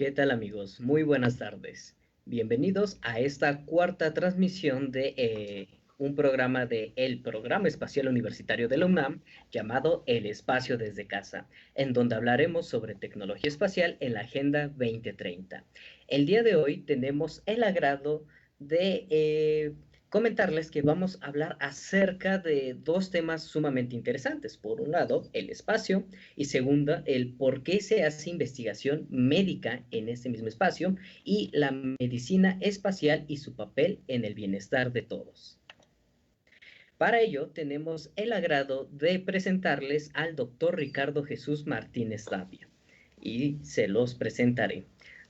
¿Qué tal amigos? Muy buenas tardes. Bienvenidos a esta cuarta transmisión de un programa de el Programa Espacial Universitario de la UNAM llamado El Espacio desde Casa, en donde hablaremos sobre tecnología espacial en la Agenda 2030. El día de hoy tenemos el agrado de comentarles que vamos a hablar acerca de dos temas sumamente interesantes. Por un lado, el espacio y segunda, el por qué se hace investigación médica en este mismo espacio y la medicina espacial y su papel en el bienestar de todos. Para ello, tenemos el agrado de presentarles al doctor Ricardo Jesús Martínez Tapia y se los presentaré.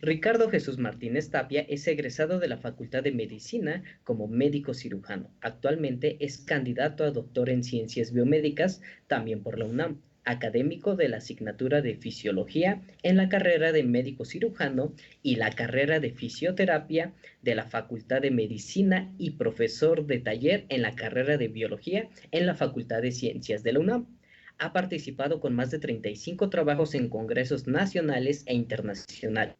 Ricardo Jesús Martínez Tapia es egresado de la Facultad de Medicina como médico cirujano. Actualmente es candidato a doctor en Ciencias Biomédicas, también por la UNAM, académico de la asignatura de Fisiología en la carrera de médico cirujano y la carrera de Fisioterapia de la Facultad de Medicina y profesor de taller en la carrera de Biología en la Facultad de Ciencias de la UNAM. Ha participado con más de 35 trabajos en congresos nacionales e internacionales.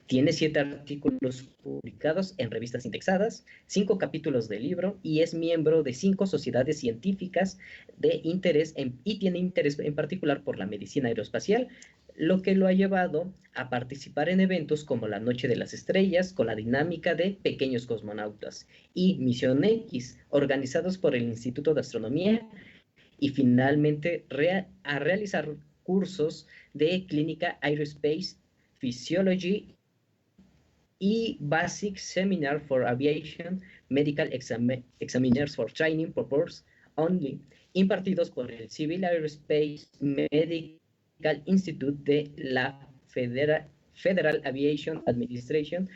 Tiene 7 artículos publicados en revistas indexadas, 5 capítulos de libro y es miembro de 5 sociedades científicas de interés y tiene interés en particular por la medicina aeroespacial, lo que lo ha llevado a participar en eventos como la Noche de las Estrellas con la dinámica de Pequeños Cosmonautas y Misión X, organizados por el Instituto de Astronomía y finalmente a realizar cursos de Clínica Aerospace Physiology y Basic Seminar for Aviation Medical Examiners for Training Purpose Only, impartidos por el Civil Aerospace Medical Institute de la Federal Aviation Administration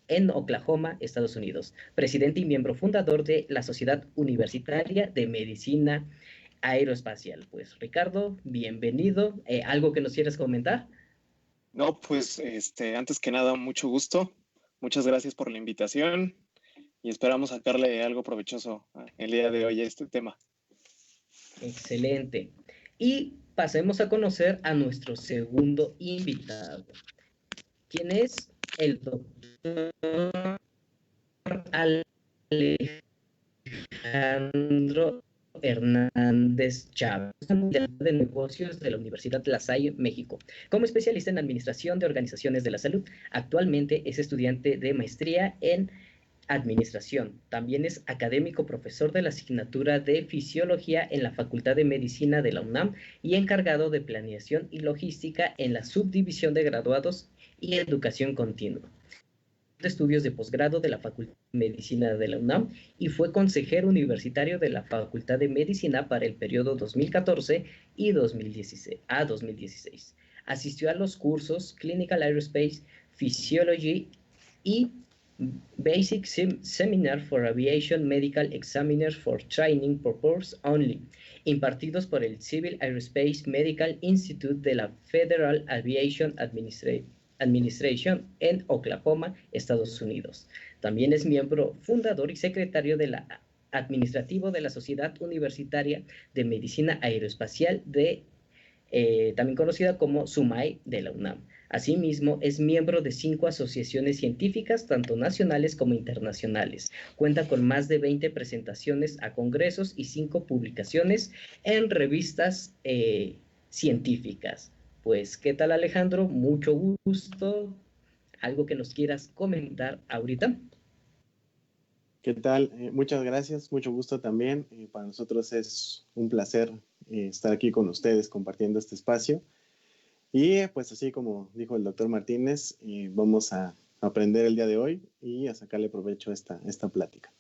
en Oklahoma, Estados Unidos, presidente y miembro fundador de la Sociedad Universitaria de Medicina Aeroespacial. Pues Ricardo, bienvenido. ¿Algo que nos quieras comentar? No, pues antes que nada, mucho gusto. Muchas gracias por la invitación y esperamos sacarle algo provechoso el día de hoy a este tema. Excelente. Y pasemos a conocer a nuestro segundo invitado, quien es el doctor Alejandro Hernández Chávez, de negocios de la Universidad La Salle, México. Como especialista en administración de organizaciones de la salud, actualmente es estudiante de maestría en administración. También es académico profesor de la asignatura de Fisiología en la Facultad de Medicina de la UNAM y encargado de planeación y logística en la subdivisión de graduados y educación continua de estudios de posgrado de la Facultad de Medicina de la UNAM y fue consejero universitario de la Facultad de Medicina para el periodo 2014 y 2016. Asistió a los cursos Clinical Aerospace Physiology y Basic Seminar for Aviation Medical Examiners for Training Purpose Only, impartidos por el Civil Aerospace Medical Institute de la Federal Aviation Administration en Oklahoma, Estados Unidos. También es miembro fundador y secretario de la administrativo de la Sociedad Universitaria de Medicina Aeroespacial también conocida como SUMAI de la UNAM. Asimismo, es miembro de 5 asociaciones científicas, tanto nacionales como internacionales. Cuenta con más de 20 presentaciones a congresos y 5 publicaciones en revistas científicas. Pues, ¿qué tal, Alejandro? Mucho gusto. ¿Algo que nos quieras comentar ahorita? ¿Qué tal? Muchas gracias, mucho gusto también. Para nosotros es un placer estar aquí con ustedes compartiendo este espacio. Y pues así como dijo el doctor Martínez, vamos a aprender el día de hoy y a sacarle provecho a esta plática.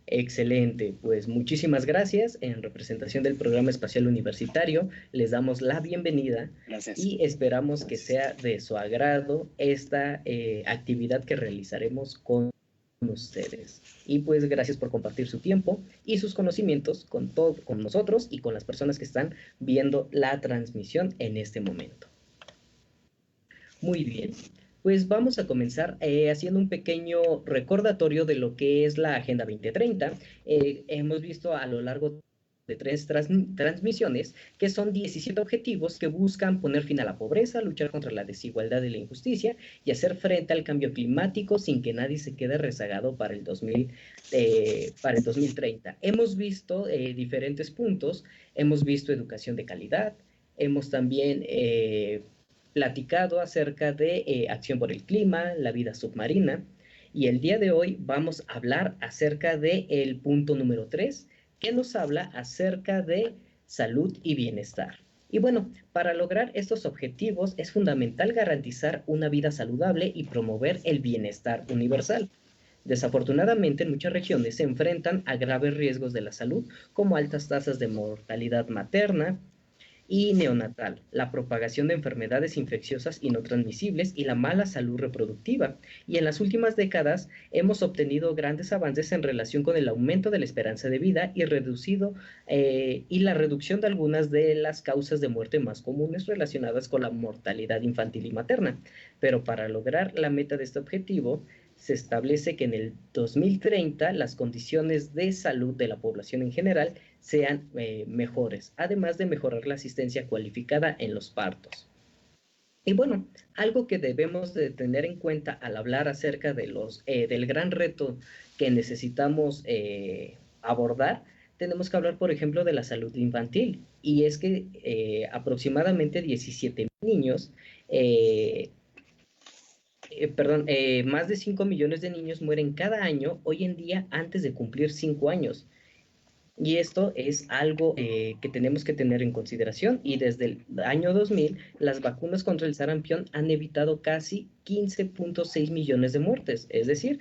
Excelente, pues muchísimas gracias. En representación del Programa Espacial Universitario, les damos la bienvenida. Gracias. Y esperamos que sea de su agrado esta actividad que realizaremos con ustedes. Y pues gracias por compartir su tiempo y sus conocimientos con nosotros y con las personas que están viendo la transmisión en este momento. Muy bien, pues vamos a comenzar haciendo un pequeño recordatorio de lo que es la Agenda 2030. Hemos visto a lo largo de 3 transmisiones, que son 17 objetivos que buscan poner fin a la pobreza, luchar contra la desigualdad y la injusticia y hacer frente al cambio climático sin que nadie se quede rezagado para el 2030. Hemos visto diferentes puntos, hemos visto educación de calidad, hemos también platicado acerca de acción por el clima, la vida submarina, y el día de hoy vamos a hablar acerca del punto número 3, que nos habla acerca de salud y bienestar. Y bueno, para lograr estos objetivos es fundamental garantizar una vida saludable y promover el bienestar universal. Desafortunadamente, en muchas regiones se enfrentan a graves riesgos de la salud, como altas tasas de mortalidad materna y neonatal, la propagación de enfermedades infecciosas y no transmisibles y la mala salud reproductiva. Y en las últimas décadas hemos obtenido grandes avances en relación con el aumento de la esperanza de vida y la reducción de algunas de las causas de muerte más comunes relacionadas con la mortalidad infantil y materna. Pero para lograr la meta de este objetivo, se establece que en el 2030 las condiciones de salud de la población en general sean mejores, además de mejorar la asistencia cualificada en los partos. Y bueno, algo que debemos de tener en cuenta al hablar acerca de del gran reto que necesitamos abordar, tenemos que hablar, por ejemplo, de la salud infantil. Y es que aproximadamente 17 niños más de 5 millones de niños mueren cada año hoy en día antes de cumplir 5 años. Y esto es algo que tenemos que tener en consideración. Y desde el año 2000, las vacunas contra el sarampión han evitado casi 15.6 millones de muertes. Es decir,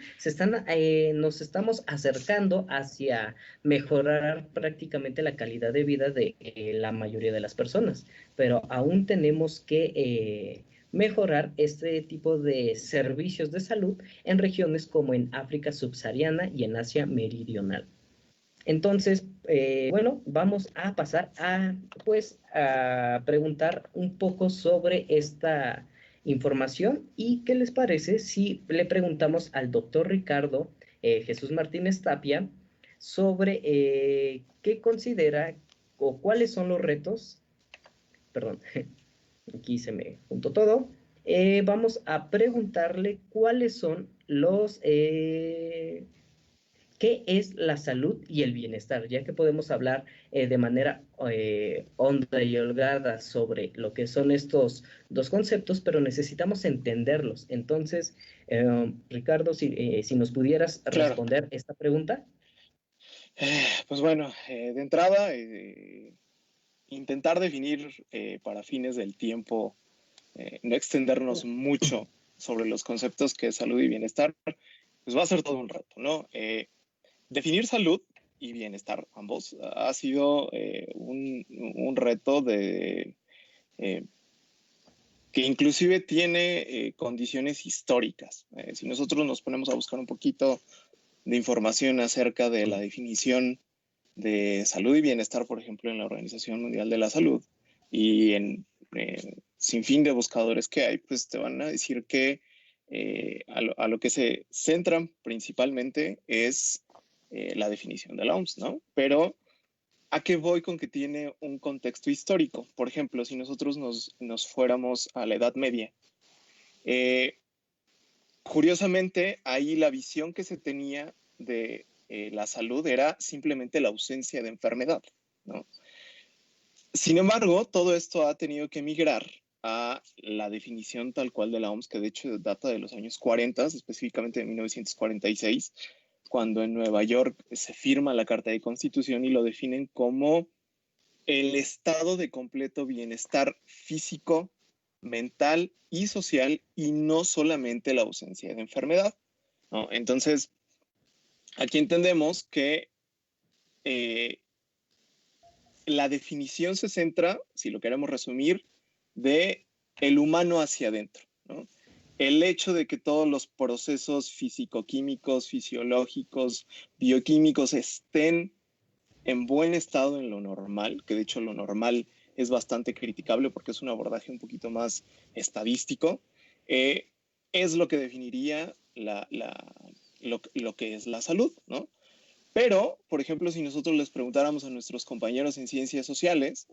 nos estamos acercando hacia mejorar prácticamente la calidad de vida de la mayoría de las personas. Pero aún tenemos que mejorar este tipo de servicios de salud en regiones como en África subsahariana y en Asia meridional. Entonces, bueno, vamos a pasar a preguntar un poco sobre esta información y qué les parece si le preguntamos al doctor Ricardo Jesús Martínez Tapia sobre qué considera o cuáles son los retos, perdón, aquí se me juntó todo. Vamos a preguntarle cuáles son ¿qué es la salud y el bienestar? Ya que podemos hablar de manera honda y holgada sobre lo que son estos dos conceptos, pero necesitamos entenderlos. Entonces, Ricardo, si nos pudieras responder esta pregunta. Pues bueno, de entrada, intentar definir para fines del tiempo, no extendernos mucho sobre los conceptos que es salud y bienestar, pues va a ser todo un reto, ¿no? Definir salud y bienestar, ambos, ha sido un reto que inclusive tiene condiciones históricas. Si nosotros nos ponemos a buscar un poquito de información acerca de la definición de salud y bienestar, por ejemplo, en la Organización Mundial de la Salud y en sin fin de buscadores que hay, pues te van a decir que a lo que se centran principalmente es la definición de la OMS, ¿no? Pero ¿a qué voy con que tiene un contexto histórico? Por ejemplo, si nosotros nos fuéramos a la Edad Media, curiosamente, ahí la visión que se tenía de la salud era simplemente la ausencia de enfermedad, ¿no? Sin embargo, todo esto ha tenido que migrar a la definición tal cual de la OMS, que de hecho data de los años 40, específicamente de 1946, cuando en Nueva York se firma la Carta de Constitución y lo definen como el estado de completo bienestar físico, mental y social, y no solamente la ausencia de enfermedad, ¿no? Entonces, aquí entendemos que la definición se centra, si lo queremos resumir, de el humano hacia adentro, ¿no? El hecho de que todos los procesos físico-químicos, fisiológicos, bioquímicos estén en buen estado en lo normal, que de hecho lo normal es bastante criticable porque es un abordaje un poquito más estadístico, es lo que definiría lo que es la salud, ¿no? Pero, por ejemplo, si nosotros les preguntáramos a nuestros compañeros en ciencias sociales,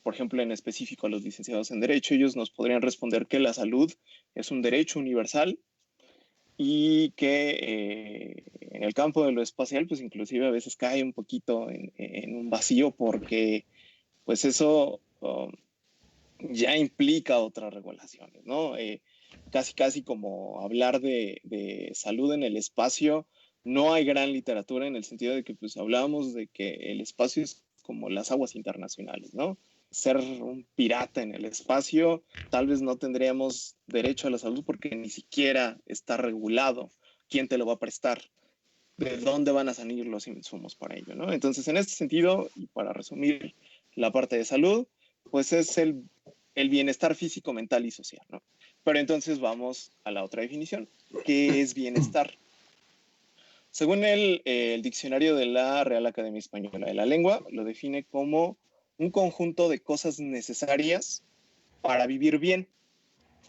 por ejemplo, en específico a los licenciados en Derecho, ellos nos podrían responder que la salud es un derecho universal y que en el campo de lo espacial, pues inclusive a veces cae un poquito en un vacío porque pues eso ya implica otras regulaciones, ¿no? Casi como hablar de salud en el espacio, no hay gran literatura en el sentido de que pues hablábamos de que el espacio es como las aguas internacionales, ¿no? Ser un pirata en el espacio, tal vez no tendríamos derecho a la salud porque ni siquiera está regulado quién te lo va a prestar, de dónde van a salir los insumos para ello, ¿no? Entonces, en este sentido, y para resumir la parte de salud, pues es el bienestar físico, mental y social, ¿no? Pero entonces vamos a la otra definición. ¿Qué es bienestar? Según el diccionario de la Real Academia Española de la Lengua, lo define como un conjunto de cosas necesarias para vivir bien.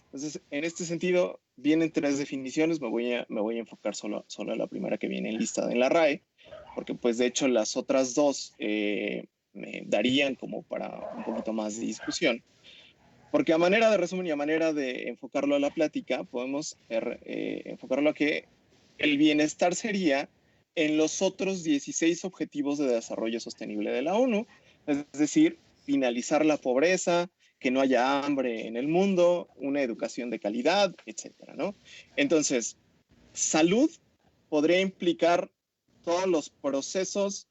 Entonces, en este sentido, vienen tres definiciones. Me voy a enfocar solo a la primera que viene enlistada en la RAE, porque pues de hecho las otras dos me darían como para un poquito más de discusión. Porque a manera de resumen y a manera de enfocarlo a la plática, podemos enfocarlo a que el bienestar sería en los otros 16 objetivos de desarrollo sostenible de la ONU, es decir, finalizar la pobreza, que no haya hambre en el mundo, una educación de calidad, etcétera, ¿no? Entonces, salud podría implicar todos los procesos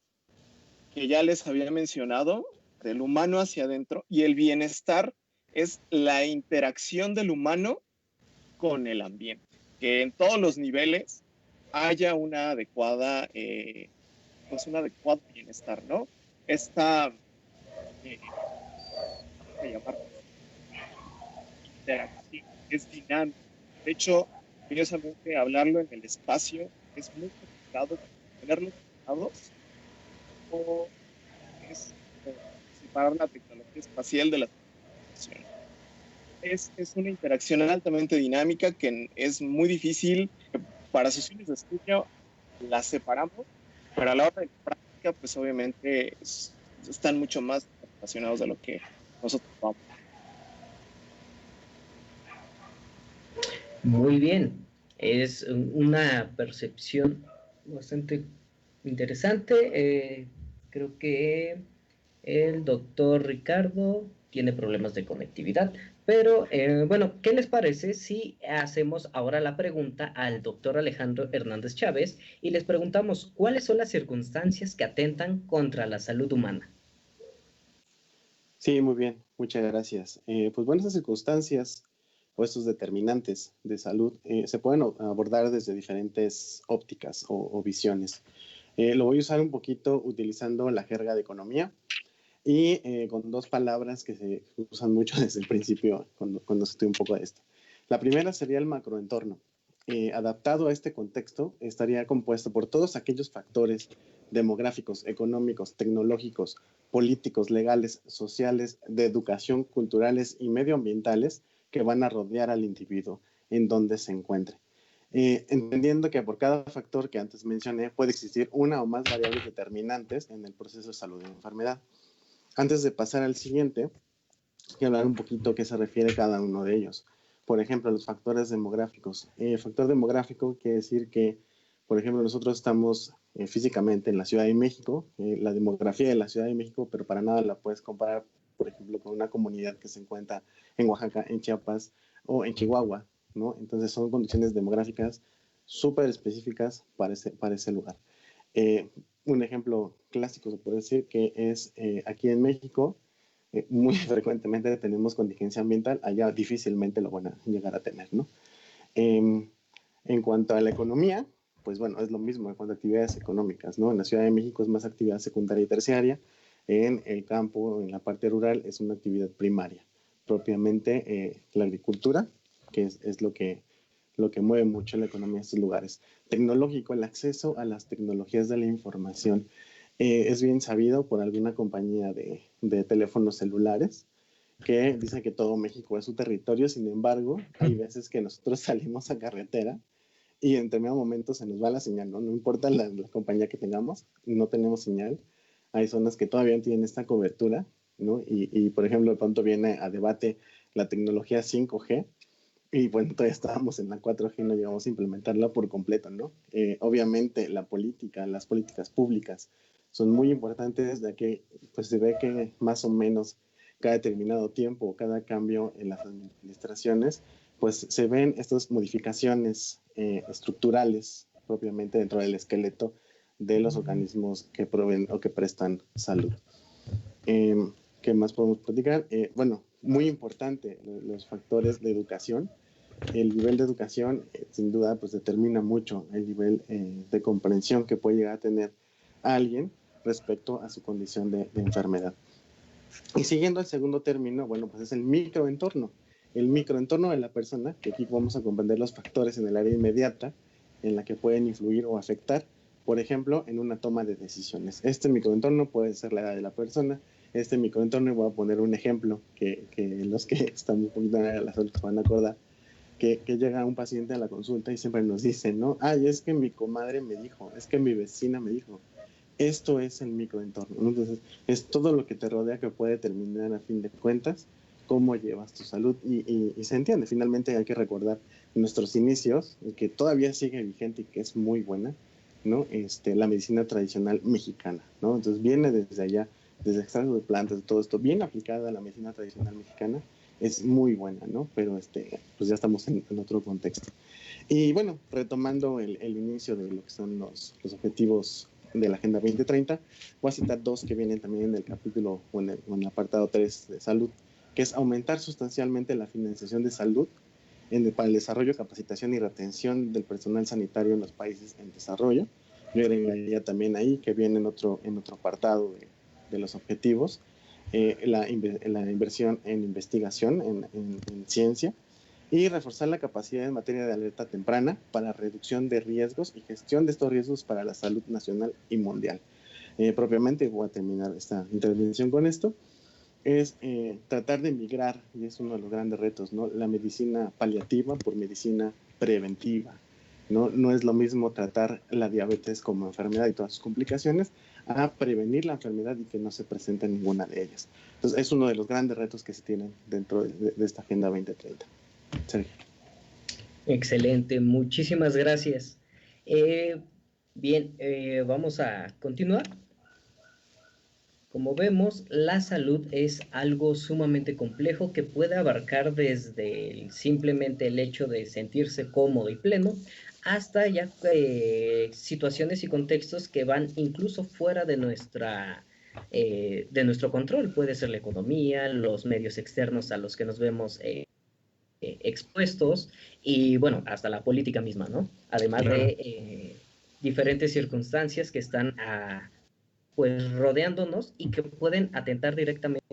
que ya les había mencionado, del humano hacia adentro, y el bienestar es la interacción del humano con el ambiente, que en todos los niveles haya pues un adecuado bienestar, ¿no? Esta, vamos a llamar interacción, es dinámica. De hecho, curiosamente, hablarlo en el espacio es muy complicado tenerlos separados o es separar la tecnología espacial de la tecnología. Es una interacción altamente dinámica que es muy difícil. Para sus fines de estudio las separamos, pero a la hora de la práctica, pues obviamente están mucho más relacionados de lo que nosotros vamos. Muy bien, es una percepción bastante interesante. Creo que el doctor Ricardo tiene problemas de conectividad, pero bueno, ¿qué les parece si hacemos ahora la pregunta al doctor Alejandro Hernández Chávez y les preguntamos cuáles son las circunstancias que atentan contra la salud humana? Sí, muy bien, muchas gracias. Pues bueno, esas circunstancias o estos determinantes de salud se pueden abordar desde diferentes ópticas o visiones. Lo voy a usar un poquito utilizando la jerga de economía y con dos palabras que se usan mucho desde el principio cuando estudio un poco de esto. La primera sería el macroentorno. Adaptado a este contexto, estaría compuesto por todos aquellos factores demográficos, económicos, tecnológicos, políticos, legales, sociales, de educación, culturales y medioambientales que van a rodear al individuo en donde se encuentre. Entendiendo que por cada factor que antes mencioné puede existir una o más variables determinantes en el proceso de salud y enfermedad. Antes de pasar al siguiente, quiero hablar un poquito a qué se refiere cada uno de ellos. Por ejemplo, los factores demográficos. El factor demográfico quiere decir que, por ejemplo, nosotros estamos físicamente en la Ciudad de México, la demografía de la Ciudad de México, pero para nada la puedes comparar, por ejemplo, con una comunidad que se encuentra en Oaxaca, en Chiapas o en Chihuahua, ¿no? Entonces son condiciones demográficas súper específicas para ese lugar. Un ejemplo clásico se puede decir que es aquí en México, muy frecuentemente tenemos contingencia ambiental, allá difícilmente lo van a llegar a tener, ¿no? En cuanto a la economía, pues bueno, es lo mismo en cuanto a actividades económicas, ¿no? En la Ciudad de México es más actividad secundaria y terciaria, en el campo, en la parte rural, es una actividad primaria, propiamente la agricultura, que es lo que mueve mucho la economía de estos lugares. Tecnológico, el acceso a las tecnologías de la información. Es bien sabido por alguna compañía de teléfonos celulares que dicen que todo México es su territorio, sin embargo, hay veces que nosotros salimos a carretera y en determinado momento se nos va la señal, ¿no? No importa la compañía que tengamos, no tenemos señal. Hay zonas que todavía tienen esta cobertura, ¿no? Por ejemplo, de pronto viene a debate la tecnología 5G, y bueno, todavía estábamos en la 4G, no llegamos a implementarla por completo, ¿no? Obviamente las políticas públicas son muy importantes, ya que pues se ve que más o menos cada determinado tiempo, cada cambio en las administraciones, pues se ven estas modificaciones estructurales propiamente dentro del esqueleto de los organismos que proveen o que prestan salud. ¿Qué más podemos platicar? Bueno, muy importante los factores de educación. El nivel de educación sin duda pues determina mucho el nivel de comprensión que puede llegar a tener alguien respecto a su condición de enfermedad. Y siguiendo el segundo término, bueno, pues es el microentorno. El microentorno de la persona, que aquí vamos a comprender los factores en el área inmediata en la que pueden influir o afectar, por ejemplo, en una toma de decisiones. Este microentorno puede ser la edad de la persona. Este microentorno, voy a poner un ejemplo que los que están un poquito en la salud se van a acordar, que llega un paciente a la consulta y siempre nos dice, ¿no? Ay, es que mi comadre me dijo, es que mi vecina me dijo. Esto es el microentorno, ¿no? Entonces, es todo lo que te rodea que puede determinar a fin de cuentas cómo llevas tu salud y se entiende. Finalmente hay que recordar nuestros inicios, que todavía sigue vigente y que es muy buena, ¿no? La medicina tradicional mexicana, ¿no? Entonces viene desde allá, desde extractos de plantas, todo esto, bien aplicada a la medicina tradicional mexicana, es muy buena, ¿no? Pero pues ya estamos en otro contexto. Y bueno, retomando el inicio de lo que son los objetivos de la Agenda 2030, voy a citar dos que vienen también en el capítulo o en el apartado 3 de salud, que es aumentar sustancialmente la financiación de salud para el desarrollo, capacitación y retención del personal sanitario en los países en desarrollo. Yo agregaría también ahí, que viene en otro apartado de los objetivos, la inversión en investigación, en ciencia, y reforzar la capacidad en materia de alerta temprana para reducción de riesgos y gestión de estos riesgos para la salud nacional y mundial. Propiamente, voy a terminar esta intervención con esto, es tratar de migrar, y es uno de los grandes retos, ¿no? La medicina paliativa por medicina preventiva. No es lo mismo tratar la diabetes como enfermedad y todas sus complicaciones a prevenir la enfermedad y que no se presente ninguna de ellas. Entonces, es uno de los grandes retos que se tienen dentro de esta Agenda 2030. Sergio. Excelente, muchísimas gracias. Bien, vamos a continuar. Como vemos, la salud es algo sumamente complejo que puede abarcar desde simplemente el hecho de sentirse cómodo y pleno hasta ya situaciones y contextos que van incluso fuera de nuestro control. Puede ser la economía, los medios externos a los que nos vemos expuestos y bueno, hasta la política misma, ¿no? Además de diferentes circunstancias que están pues rodeándonos y que pueden atentar directamente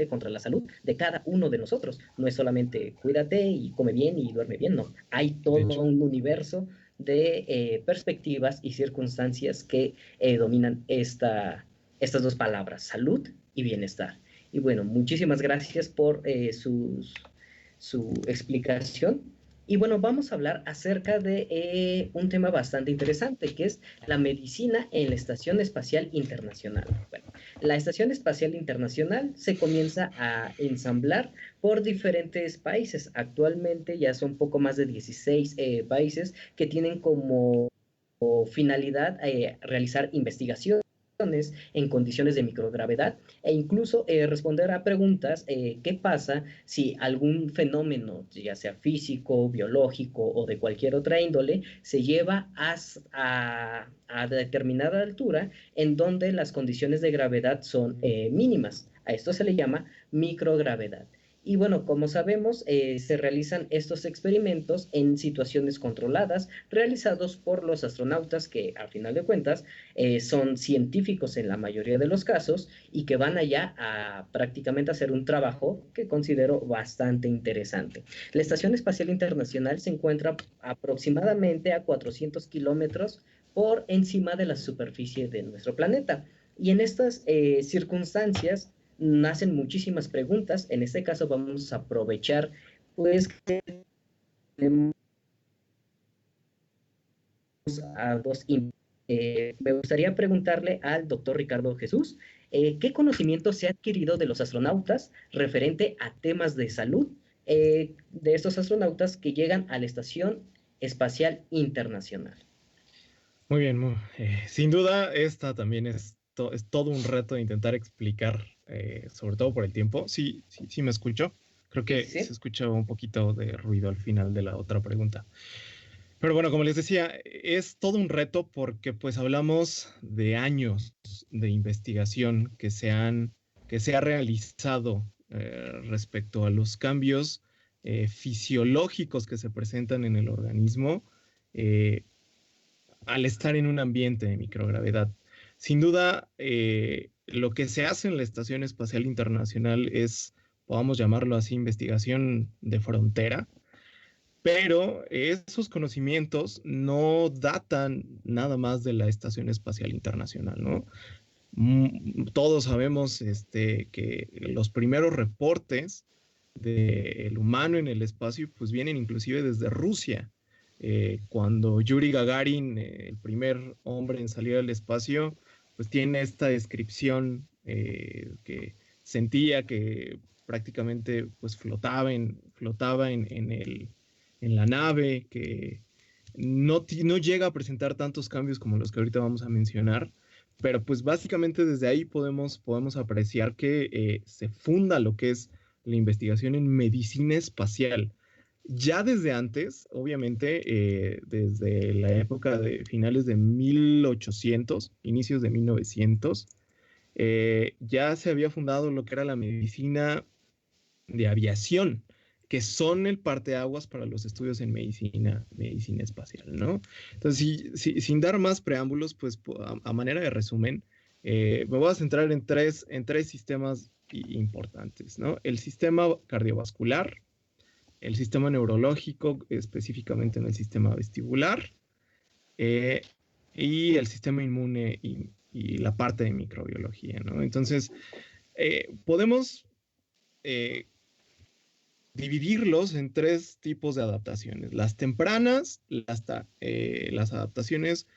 contra la salud de cada uno de nosotros. No es solamente cuídate y come bien y duerme bien, no. Hay todo un universo de perspectivas y circunstancias que dominan estas dos palabras, salud y bienestar. Y bueno, muchísimas gracias por su explicación. Y bueno, vamos a hablar acerca de un tema bastante interesante, que es la medicina en la Estación Espacial Internacional. Bueno, la Estación Espacial Internacional se comienza a ensamblar por diferentes países. Actualmente ya son poco más de 16 países que tienen como finalidad realizar investigación en condiciones de microgravedad e incluso responder a preguntas, ¿qué pasa si algún fenómeno, ya sea físico, biológico o de cualquier otra índole, se lleva a determinada altura en donde las condiciones de gravedad son mínimas? A esto se le llama microgravedad. Y bueno, como sabemos, se realizan estos experimentos en situaciones controladas, realizados por los astronautas que, al final de cuentas, son científicos en la mayoría de los casos y que van allá a prácticamente hacer un trabajo que considero bastante interesante. La Estación Espacial Internacional se encuentra aproximadamente a 400 kilómetros por encima de la superficie de nuestro planeta. Y en estas circunstancias nacen muchísimas preguntas. En este caso vamos a aprovechar pues que tenemos a dos. Me gustaría preguntarle al doctor Ricardo Jesús, ¿qué conocimiento se ha adquirido de los astronautas referente a temas de salud de estos astronautas que llegan a la Estación Espacial Internacional? Muy bien, sin duda esta también es todo un reto de intentar explicar, sobre todo por el tiempo. Sí, me escucho. Creo que ¿Sí? se escucha un poquito de ruido al final de la otra pregunta. Pero bueno, como les decía, es todo un reto porque pues hablamos de años de investigación que se ha realizado respecto a los cambios fisiológicos que se presentan en el organismo al estar en un ambiente de microgravedad. Sin duda, lo que se hace en la Estación Espacial Internacional es, podamos llamarlo así, investigación de frontera, pero esos conocimientos no datan nada más de la Estación Espacial Internacional, ¿no? Todos sabemos que los primeros reportes del humano en el espacio pues vienen inclusive desde Rusia. Cuando Yuri Gagarin, el primer hombre en salir al espacio, pues tiene esta descripción que sentía que prácticamente pues flotaba en la nave, que no llega a presentar tantos cambios como los que ahorita vamos a mencionar, pero pues básicamente desde ahí podemos apreciar que se funda lo que es la investigación en medicina espacial. Ya desde antes, obviamente, desde la época de finales de 1800, inicios de 1900, ya se había fundado lo que era la medicina de aviación, que son el parteaguas para los estudios en medicina espacial, ¿no? Entonces, sin dar más preámbulos, pues a manera de resumen, me voy a centrar en tres sistemas importantes, ¿no? El sistema cardiovascular, el sistema neurológico, específicamente en el sistema vestibular, y el sistema inmune y la parte de microbiología, ¿no? Entonces, podemos dividirlos en tres tipos de adaptaciones: las tempranas, las adaptaciones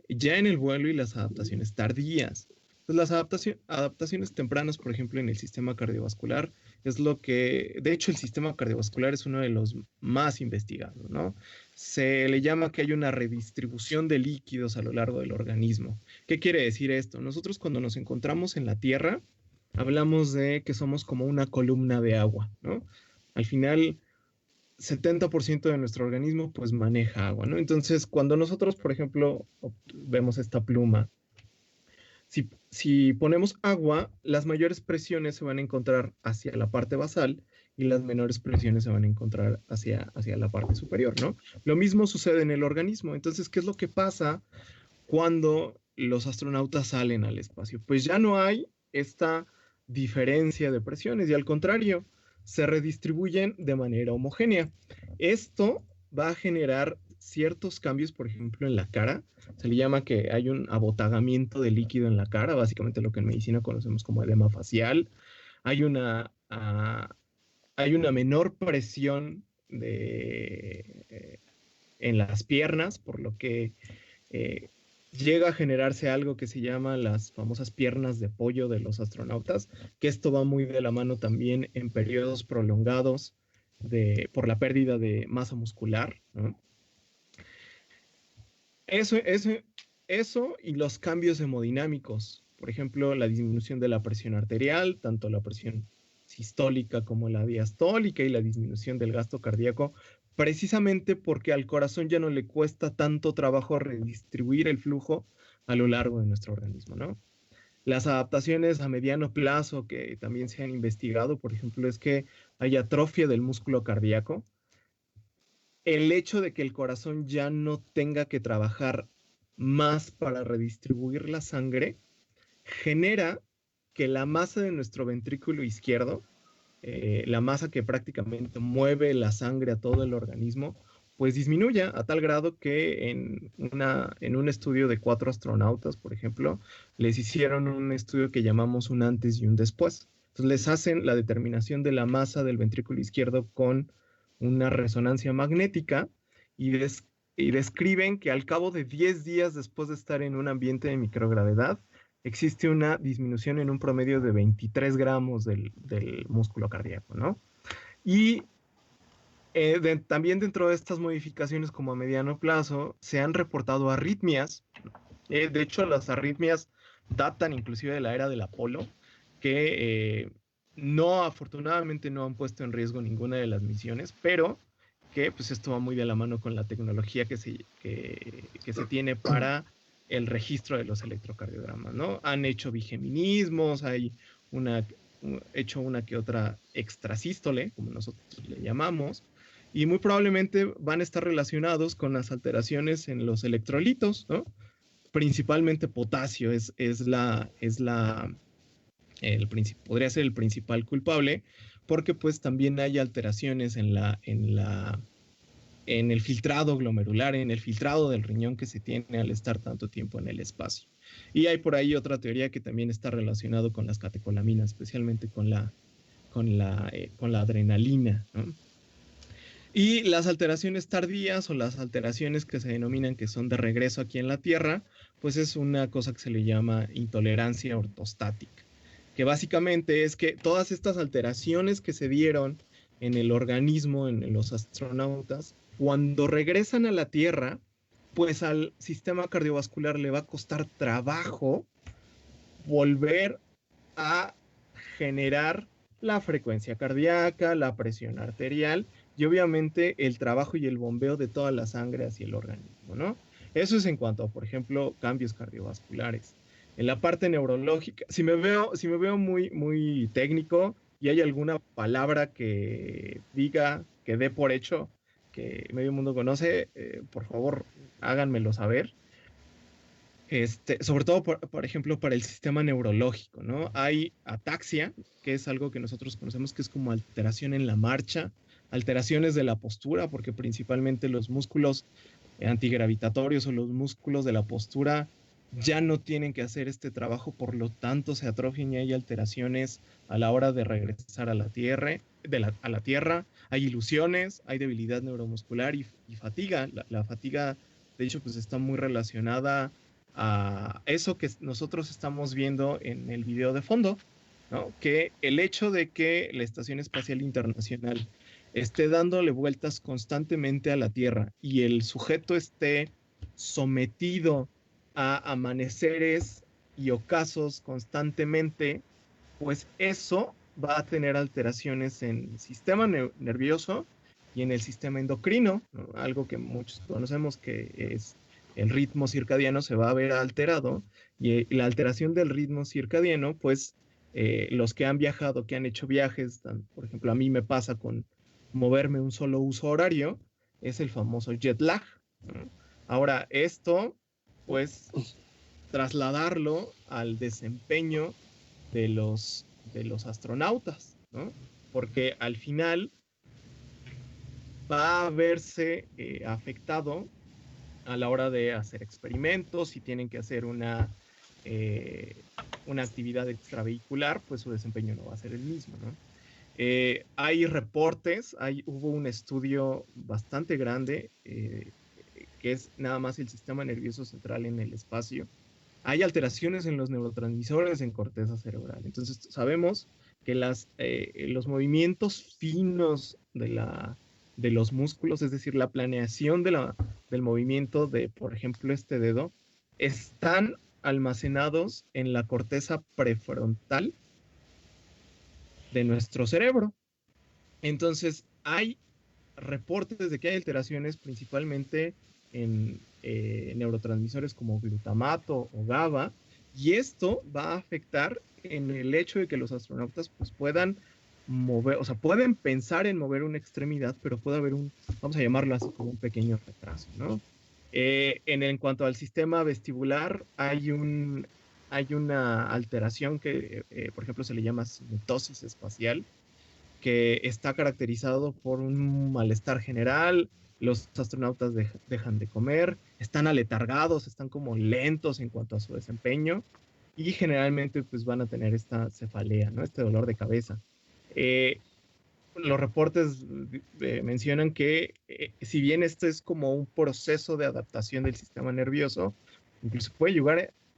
ya en el vuelo y las adaptaciones tardías. Entonces, las adaptaciones tempranas, por ejemplo, en el sistema cardiovascular, es lo que, de hecho, el sistema cardiovascular es uno de los más investigados, ¿no? Se le llama que hay una redistribución de líquidos a lo largo del organismo. ¿Qué quiere decir esto? Nosotros cuando nos encontramos en la Tierra, hablamos de que somos como una columna de agua, ¿no? Al final, 70% de nuestro organismo pues maneja agua, ¿no? Entonces, cuando nosotros, por ejemplo, vemos esta pluma, si ponemos agua, las mayores presiones se van a encontrar hacia la parte basal y las menores presiones se van a encontrar hacia la parte superior, ¿no? Lo mismo sucede en el organismo. Entonces, ¿qué es lo que pasa cuando los astronautas salen al espacio? Pues ya no hay esta diferencia de presiones y al contrario, se redistribuyen de manera homogénea. Esto va a generar ciertos cambios, por ejemplo, en la cara. Se le llama que hay un abotagamiento de líquido en la cara, básicamente lo que en medicina conocemos como edema facial. Hay una menor presión en las piernas, por lo que llega a generarse algo que se llama las famosas piernas de pollo de los astronautas, que esto va muy de la mano también en periodos prolongados por la pérdida de masa muscular, ¿no? Eso y los cambios hemodinámicos, por ejemplo, la disminución de la presión arterial, tanto la presión sistólica como la diastólica, y la disminución del gasto cardíaco, precisamente porque al corazón ya no le cuesta tanto trabajo redistribuir el flujo a lo largo de nuestro organismo, ¿no? Las adaptaciones a mediano plazo que también se han investigado, por ejemplo, es que hay atrofia del músculo cardíaco. El hecho de que el corazón ya no tenga que trabajar más para redistribuir la sangre genera que la masa de nuestro ventrículo izquierdo, la masa que prácticamente mueve la sangre a todo el organismo, pues disminuya a tal grado que en un estudio de 4 astronautas, por ejemplo, les hicieron un estudio que llamamos un antes y un después. Entonces les hacen la determinación de la masa del ventrículo izquierdo con una resonancia magnética y y describen que al cabo de 10 días después de estar en un ambiente de microgravedad, existe una disminución en un promedio de 23 gramos del músculo cardíaco, ¿no? Y también dentro de estas modificaciones como a mediano plazo se han reportado arritmias. De hecho, las arritmias datan inclusive de la era del Apolo, que afortunadamente no han puesto en riesgo ninguna de las misiones, pero que pues esto va muy de la mano con la tecnología que se tiene para el registro de los electrocardiogramas, ¿no? Han hecho bigeminismos, hay hecho una que otra extrasístole, como nosotros le llamamos, y muy probablemente van a estar relacionados con las alteraciones en los electrolitos, ¿no? Principalmente potasio podría ser el principal culpable, porque pues también hay alteraciones en el filtrado glomerular, en el filtrado del riñón que se tiene al estar tanto tiempo en el espacio. Y hay por ahí otra teoría que también está relacionado con las catecolaminas, especialmente con la adrenalina, ¿no? Y las alteraciones tardías o las alteraciones que se denominan que son de regreso aquí en la Tierra, pues es una cosa que se le llama intolerancia ortostática, que básicamente es que todas estas alteraciones que se dieron en el organismo, en los astronautas, cuando regresan a la Tierra, pues al sistema cardiovascular le va a costar trabajo volver a generar la frecuencia cardíaca, la presión arterial y obviamente el trabajo y el bombeo de toda la sangre hacia el organismo, ¿no? Eso es en cuanto a, por ejemplo, cambios cardiovasculares. En la parte neurológica, si me veo muy, muy técnico y hay alguna palabra que diga, que dé por hecho, que medio mundo conoce, por favor, háganmelo saber. Sobre todo, por ejemplo, para el sistema neurológico, ¿no? Hay ataxia, que es algo que nosotros conocemos que es como alteración en la marcha, alteraciones de la postura, porque principalmente los músculos antigravitatorios o los músculos de la postura ya no tienen que hacer este trabajo, por lo tanto se atrofian y hay alteraciones a la hora de regresar a la tierra, hay ilusiones, hay debilidad neuromuscular y fatiga. La fatiga, de hecho, pues está muy relacionada a eso que nosotros estamos viendo en el video de fondo, ¿no? Que el hecho de que la Estación Espacial Internacional esté dándole vueltas constantemente a la Tierra y el sujeto esté sometido a amaneceres y ocasos constantemente, pues eso va a tener alteraciones en el sistema nervioso y en el sistema endocrino, ¿no? Algo que muchos conocemos que es el ritmo circadiano se va a ver alterado y la alteración del ritmo circadiano, pues los que han viajado, que han hecho viajes, por ejemplo, a mí me pasa con moverme un solo uso horario, es el famoso jet lag, ¿no? Ahora, esto, pues, trasladarlo al desempeño de los astronautas, ¿no? Porque al final va a verse afectado a la hora de hacer experimentos, si tienen que hacer una actividad extravehicular, pues su desempeño no va a ser el mismo, ¿no? Hay reportes, hubo un estudio bastante grande que es nada más el sistema nervioso central en el espacio. Hay alteraciones en los neurotransmisores en corteza cerebral. Entonces sabemos que los movimientos finos de los músculos, es decir, la planeación del movimiento de, por ejemplo, este dedo, están almacenados en la corteza prefrontal de nuestro cerebro. Entonces, hay reportes de que hay alteraciones principalmente en neurotransmisores como glutamato o GABA, y esto va a afectar en el hecho de que los astronautas pues puedan mover, o sea, pueden pensar en mover una extremidad, pero puede haber vamos a llamarlo así, como un pequeño retraso, ¿no? En cuanto al sistema vestibular, hay una alteración que, por ejemplo, se le llama cinetosis espacial, que está caracterizado por un malestar general. Los astronautas dejan de comer, están aletargados, están como lentos en cuanto a su desempeño y generalmente pues van a tener esta cefalea, ¿no? Este dolor de cabeza. los reportes mencionan que si bien esto es como un proceso de adaptación del sistema nervioso, incluso puede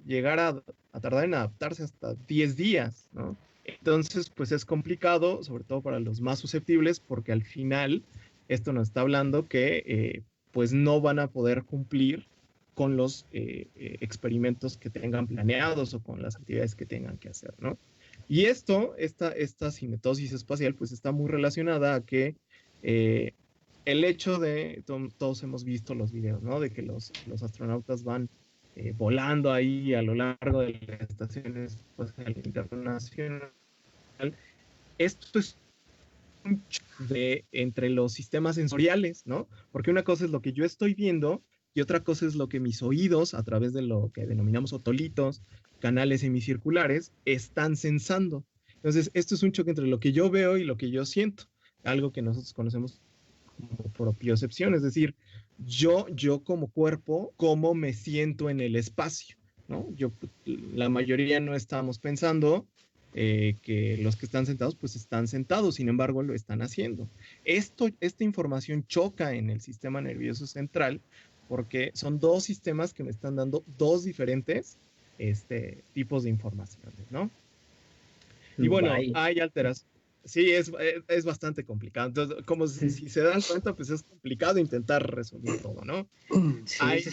llegar a tardar en adaptarse hasta 10 días, ¿no? Entonces, pues es complicado, sobre todo para los más susceptibles, porque al final esto nos está hablando que pues no van a poder cumplir con los experimentos que tengan planeados o con las actividades que tengan que hacer, ¿no? Y esta cinetosis espacial, pues está muy relacionada a que el hecho de, todos hemos visto los videos, ¿no? De que los astronautas van volando ahí a lo largo de la Estación Espacial Internacional. Esto es entre los sistemas sensoriales, ¿no? Porque una cosa es lo que yo estoy viendo y otra cosa es lo que mis oídos, a través de lo que denominamos otolitos, canales semicirculares, están sensando. Entonces, esto es un choque entre lo que yo veo y lo que yo siento, algo que nosotros conocemos como propiocepción, es decir, yo como cuerpo, cómo me siento en el espacio, ¿no? La mayoría no estamos pensando que los que están sentados, pues están sentados, sin embargo, lo están haciendo. Esta información choca en el sistema nervioso central porque son dos sistemas que me están dando dos diferentes tipos de informaciones, ¿no? Y bueno, hay alteraciones. Sí, es bastante complicado. Entonces, como si se dan cuenta, pues es complicado intentar resumir todo, ¿no? Hay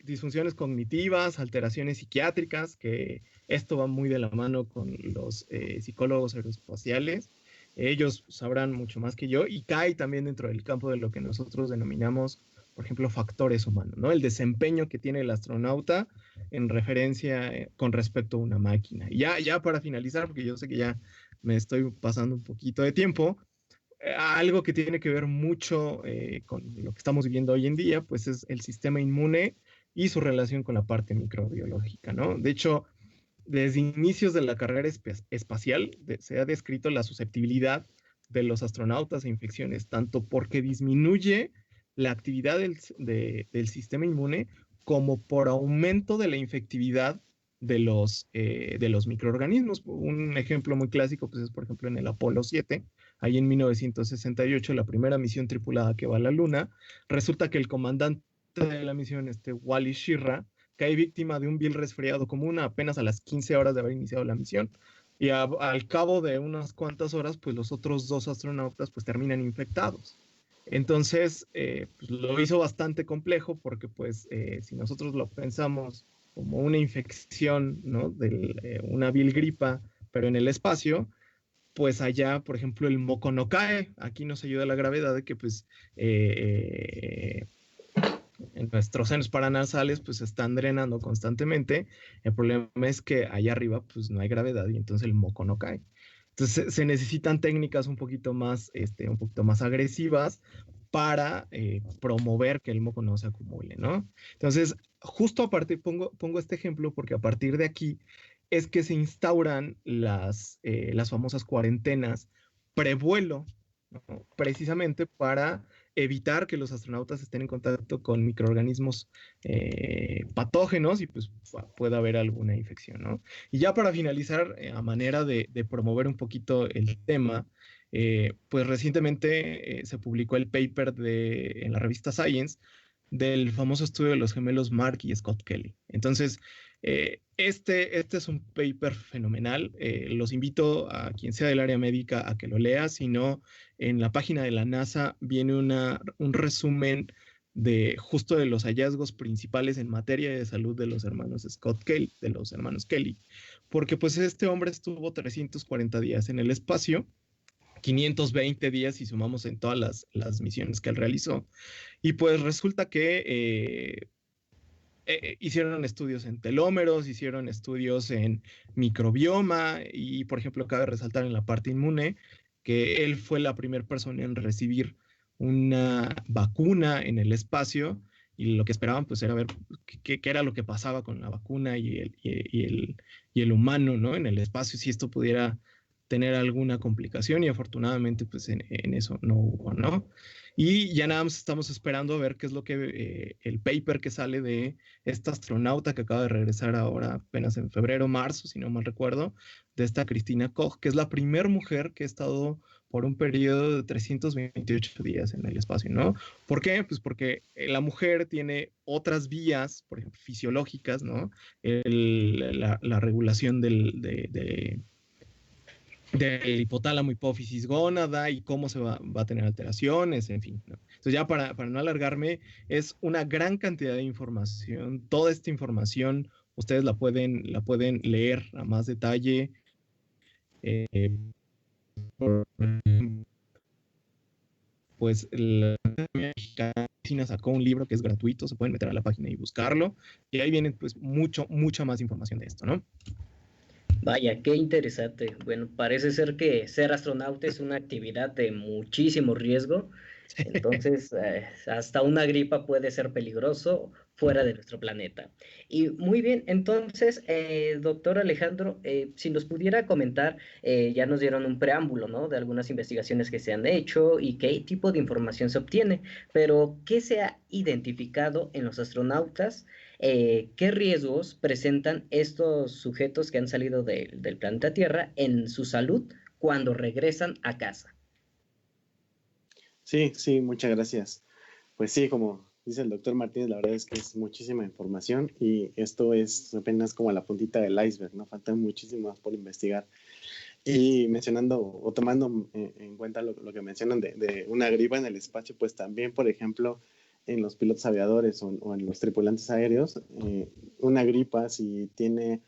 disfunciones cognitivas, alteraciones psiquiátricas, que esto va muy de la mano con los psicólogos aeroespaciales. Ellos sabrán mucho más que yo y cae también dentro del campo de lo que nosotros denominamos, por ejemplo, factores humanos, ¿no? El desempeño que tiene el astronauta en referencia con respecto a una máquina. Y ya para finalizar, porque yo sé que ya me estoy pasando un poquito de tiempo, algo que tiene que ver mucho con lo que estamos viviendo hoy en día, pues es el sistema inmune y su relación con la parte microbiológica, ¿no? De hecho, desde inicios de la carrera espacial se ha descrito la susceptibilidad de los astronautas a infecciones, tanto porque disminuye la actividad del sistema inmune como por aumento de la infectividad de los microorganismos. Un ejemplo muy clásico pues es, por ejemplo, en el Apolo 7, ahí en 1968, la primera misión tripulada que va a la Luna, resulta que el comandante de la misión, Wally Schirra, cae víctima de un vil resfriado común apenas a las 15 horas de haber iniciado la misión. Y al cabo de unas cuantas horas, pues los otros dos astronautas pues terminan infectados. Entonces, pues, lo hizo bastante complejo porque pues si nosotros lo pensamos como una infección, ¿no? De una vil gripa, pero en el espacio, pues allá, por ejemplo, el moco no cae. Aquí nos ayuda la gravedad de que pues en nuestros senos paranasales pues se están drenando constantemente. El problema es que allá arriba pues no hay gravedad y entonces el moco no cae. Entonces se necesitan técnicas un poquito más agresivas para promover que el moco no se acumule, ¿no? Entonces, justo a partir, pongo este ejemplo porque a partir de aquí es que se instauran las famosas cuarentenas prevuelo, ¿no? Precisamente para evitar que los astronautas estén en contacto con microorganismos patógenos y pues pueda haber alguna infección, ¿no? Y ya para finalizar, a manera de promover un poquito el tema, pues recientemente se publicó el paper en la revista Science del famoso estudio de los gemelos Mark y Scott Kelly. Entonces, este es un paper fenomenal. Los invito a quien sea del área médica a que lo lea. Si no, en la página de la NASA viene un resumen justo de los hallazgos principales en materia de salud de los hermanos Scott Kelly, de los hermanos Kelly. Porque pues este hombre estuvo 340 días en el espacio, 520 días si sumamos en todas las misiones que él realizó. Y pues resulta que hicieron estudios en telómeros, hicieron estudios en microbioma y, por ejemplo, cabe resaltar en la parte inmune que él fue la primera persona en recibir una vacuna en el espacio y lo que esperaban pues era ver qué era lo que pasaba con la vacuna y el humano, ¿no? En el espacio, si esto pudiera tener alguna complicación y afortunadamente pues en eso no hubo, ¿no? Y ya nada más estamos esperando a ver qué es lo que el paper que sale de esta astronauta que acaba de regresar ahora apenas en febrero, marzo, si no mal recuerdo, de esta Cristina Koch, que es la primera mujer que ha estado por un periodo de 328 días en el espacio, ¿no? ¿Por qué? Pues porque la mujer tiene otras vías, por ejemplo, fisiológicas, ¿no? La regulación del hipotálamo, hipófisis, gónada y cómo se va a tener alteraciones, en fin, ¿no? Entonces ya para no alargarme, es una gran cantidad de información. Toda esta información ustedes la pueden leer a más detalle. Pues la Academia Mexicana sacó un libro que es gratuito, se pueden meter a la página y buscarlo, y ahí viene pues mucha más información de esto, ¿no? Vaya, qué interesante. Bueno, parece ser que ser astronauta es una actividad de muchísimo riesgo. Entonces, hasta una gripa puede ser peligroso fuera de nuestro planeta. Y muy bien, entonces, doctor Alejandro, si nos pudiera comentar, ya nos dieron un preámbulo, ¿no? De algunas investigaciones que se han hecho y qué tipo de información se obtiene, pero ¿qué se ha identificado en los astronautas? ¿Qué riesgos presentan estos sujetos que han salido del planeta Tierra en su salud cuando regresan a casa? Sí, sí, muchas gracias. Pues sí, como dice el doctor Martínez, la verdad es que es muchísima información y esto es apenas como la puntita del iceberg, ¿no? Faltan muchísimas por investigar. Y mencionando o tomando en cuenta lo que mencionan de una gripa en el espacio, pues también, por ejemplo, en los pilotos aviadores o en los tripulantes aéreos, una gripa si tiene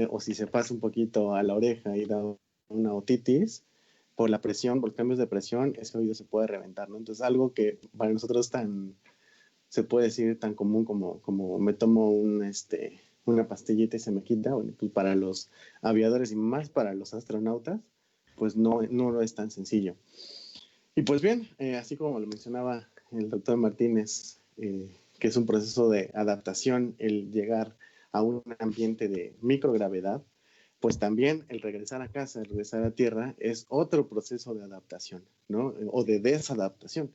o si se pasa un poquito a la oreja y da una otitis, por la presión, por cambios de presión, ese oído se puede reventar, ¿no? Entonces, algo que para nosotros se puede decir tan común como me tomo una pastillita y se me quita, bueno, pues para los aviadores y más para los astronautas, pues no lo es tan sencillo. Y pues bien, así como lo mencionaba el doctor Martínez, que es un proceso de adaptación el llegar a un ambiente de microgravedad, pues también el regresar a casa, el regresar a tierra, es otro proceso de adaptación, ¿no? O de desadaptación,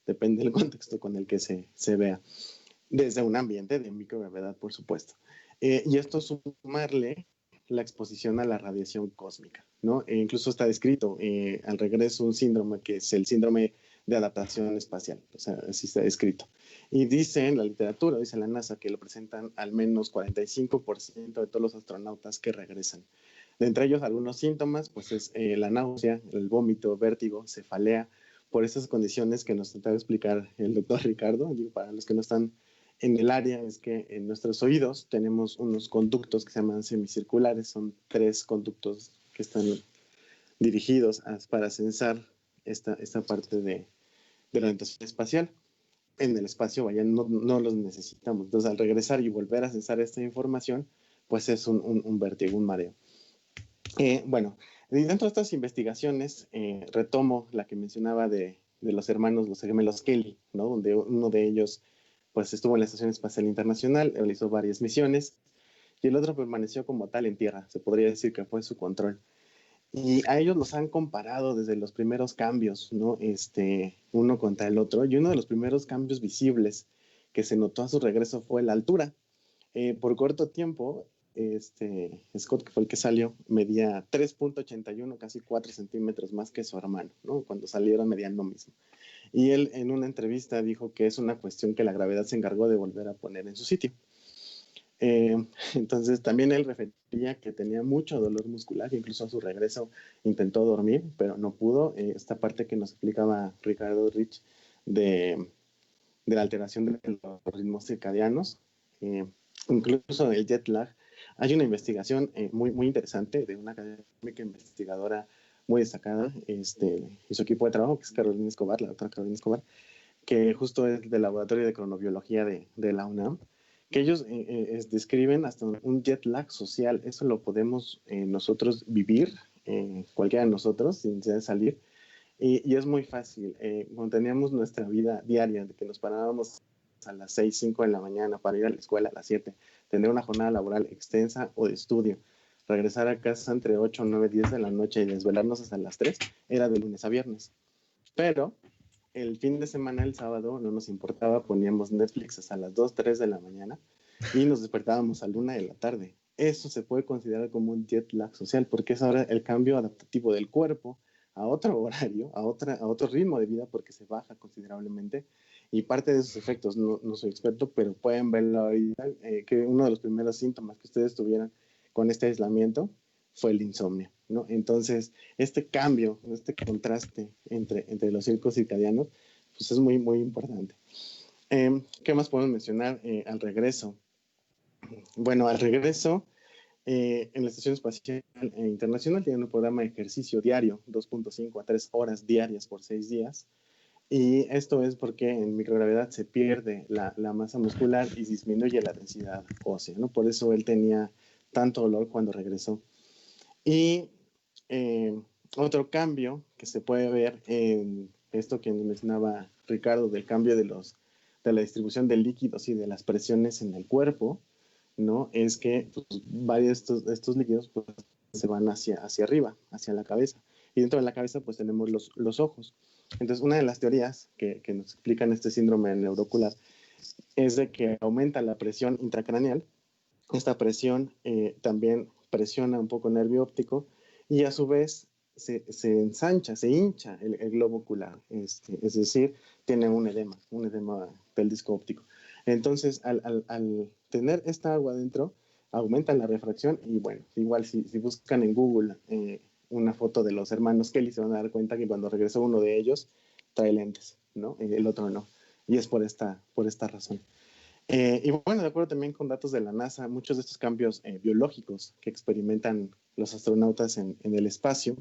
depende del contexto con el que se vea, desde un ambiente de microgravedad, por supuesto. Y esto sumarle la exposición a la radiación cósmica, ¿no? Incluso está descrito al regreso un síndrome que es el síndrome de adaptación espacial, o sea, así está descrito. Y dice en la literatura, dice la NASA, que lo presentan al menos 45% de todos los astronautas que regresan. De entre ellos, algunos síntomas, pues es la náusea, el vómito, vértigo, cefalea, por esas condiciones que nos trataba de explicar el doctor Ricardo. Digo, para los que no están en el área, es que en nuestros oídos tenemos unos conductos que se llaman semicirculares, son 3 conductos que están dirigidos para censar esta parte de la orientación espacial. En el espacio, vaya, no los necesitamos. Entonces, al regresar y volver a censar esta información, pues es un vértigo, un mareo. Bueno, dentro de estas investigaciones, retomo la que mencionaba de los hermanos, los gemelos Kelly, ¿no? Donde uno de ellos pues estuvo en la Estación Espacial Internacional, realizó varias misiones, y el otro permaneció como tal en tierra, se podría decir que fue su control. Y a ellos los han comparado desde los primeros cambios, ¿no? Uno contra el otro, y uno de los primeros cambios visibles que se notó a su regreso fue la altura. Por corto tiempo, Scott, que fue el que salió, medía 3.81, casi 4 centímetros más que su hermano, ¿no? Cuando salieron medían lo mismo. Y él en una entrevista dijo que es una cuestión que la gravedad se encargó de volver a poner en su sitio. Entonces también él refería que tenía mucho dolor muscular, que incluso a su regreso intentó dormir, pero no pudo. Esta parte que nos explicaba Ricardo Rich de la alteración de los ritmos circadianos, incluso el jet lag. Hay una investigación muy interesante de una académica investigadora muy destacada y su equipo de trabajo, que es Carolina Escobar, la doctora Carolina Escobar, que justo es del Laboratorio de Cronobiología de la UNAM, que ellos describen hasta un jet lag social. Eso lo podemos nosotros vivir, cualquiera de nosotros, sin necesidad de salir. Y es muy fácil. Cuando teníamos nuestra vida diaria, de que nos parábamos a las 6, 5 de la mañana para ir a la escuela a las 7, tener una jornada laboral extensa o de estudio, regresar a casa entre 8, 9, 10 de la noche y desvelarnos hasta las 3 era de lunes a viernes. Pero el fin de semana, el sábado, no nos importaba, poníamos Netflix hasta las 2, 3 de la mañana y nos despertábamos a la 1 de la tarde. Eso se puede considerar como un jet lag social, porque es ahora el cambio adaptativo del cuerpo a otro horario, a otro ritmo de vida, porque se baja considerablemente. Y parte de esos efectos, no soy experto, pero pueden verlo ahorita, que uno de los primeros síntomas que ustedes tuvieran con este aislamiento fue el insomnio, ¿no? Entonces, este cambio, este contraste entre los ciclos circadianos, pues es muy, muy importante. ¿Qué más podemos mencionar al regreso? Bueno, al regreso, en la Estación Espacial Internacional tienen un programa de ejercicio diario, 2.5 a 3 horas diarias por 6 días. Y esto es porque en microgravedad se pierde la masa muscular y disminuye la densidad ósea, ¿no? Por eso él tenía tanto dolor cuando regresó. Y otro cambio que se puede ver en esto que mencionaba Ricardo, del cambio de la distribución de líquidos y de las presiones en el cuerpo, ¿no? Es que pues, varios de estos líquidos pues, se van hacia arriba, hacia la cabeza. Y dentro de la cabeza pues tenemos los ojos. Entonces, una de las teorías que nos explican este síndrome neurocular es de que aumenta la presión intracraneal. Esta presión también presiona un poco el nervio óptico y a su vez se ensancha, se hincha el globo ocular. Es decir, tiene un edema del disco óptico. Entonces, al tener esta agua dentro, aumenta la refracción y bueno, igual si buscan en Google una foto de los hermanos Kelly, se van a dar cuenta que cuando regresó uno de ellos trae lentes, ¿no? El otro no. Y es por esta razón. Y bueno, de acuerdo también con datos de la NASA, muchos de estos cambios biológicos que experimentan los astronautas en el espacio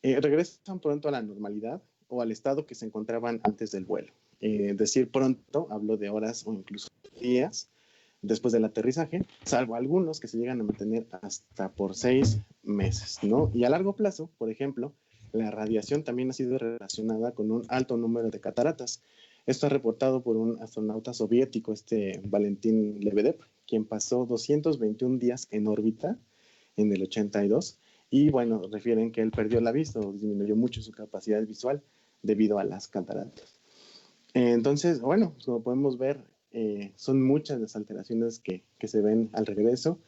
regresan pronto a la normalidad o al estado que se encontraban antes del vuelo. Decir pronto, hablo de horas o incluso días después del aterrizaje, salvo algunos que se llegan a mantener hasta por 6 meses, ¿no? Y a largo plazo, por ejemplo, la radiación también ha sido relacionada con un alto número de cataratas. Esto es reportado por un astronauta soviético, Valentín Lebedev, quien pasó 221 días en órbita en el 82, y bueno, refieren que él perdió la vista o disminuyó mucho su capacidad visual debido a las cataratas. Entonces, bueno, como podemos ver, son muchas las alteraciones que se ven al regreso.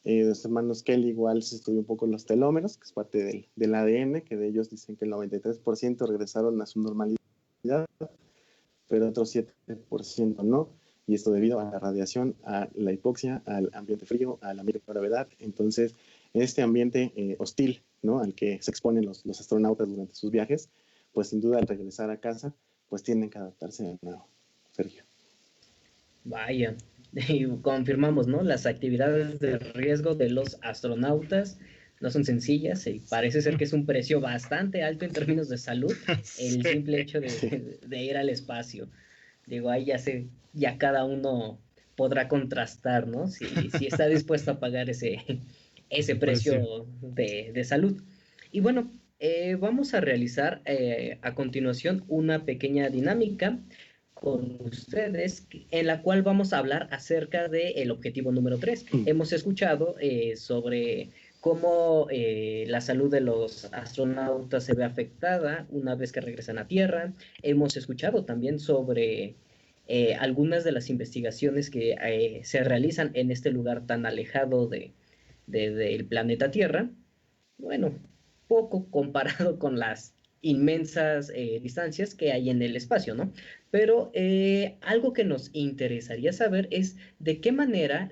Los hermanos Kelly igual se estudió un poco los telómeros, que es parte del ADN, que de ellos dicen que el 93% regresaron a su normalidad, pero otro 7% no, y esto debido a la radiación, a la hipoxia, al ambiente frío, a la microgravedad. Entonces, este ambiente hostil, ¿no?, al que se exponen los astronautas durante sus viajes, pues sin duda al regresar a casa, pues tienen que adaptarse de nuevo. Sergio. Vaya, y confirmamos, ¿no? Las actividades de riesgo de los astronautas no son sencillas y parece ser que es un precio bastante alto en términos de salud el simple hecho de ir al espacio. Digo, ahí ya cada uno podrá contrastar, ¿no? Si está dispuesto a pagar ese precio de salud. Y bueno, vamos a realizar a continuación una pequeña dinámica con ustedes, en la cual vamos a hablar acerca del objetivo número 3. Hemos escuchado sobre cómo la salud de los astronautas se ve afectada una vez que regresan a Tierra. Hemos escuchado también sobre algunas de las investigaciones que se realizan en este lugar tan alejado del planeta Tierra. Bueno, poco comparado con las inmensas distancias que hay en el espacio, ¿no? Pero algo que nos interesaría saber es de qué manera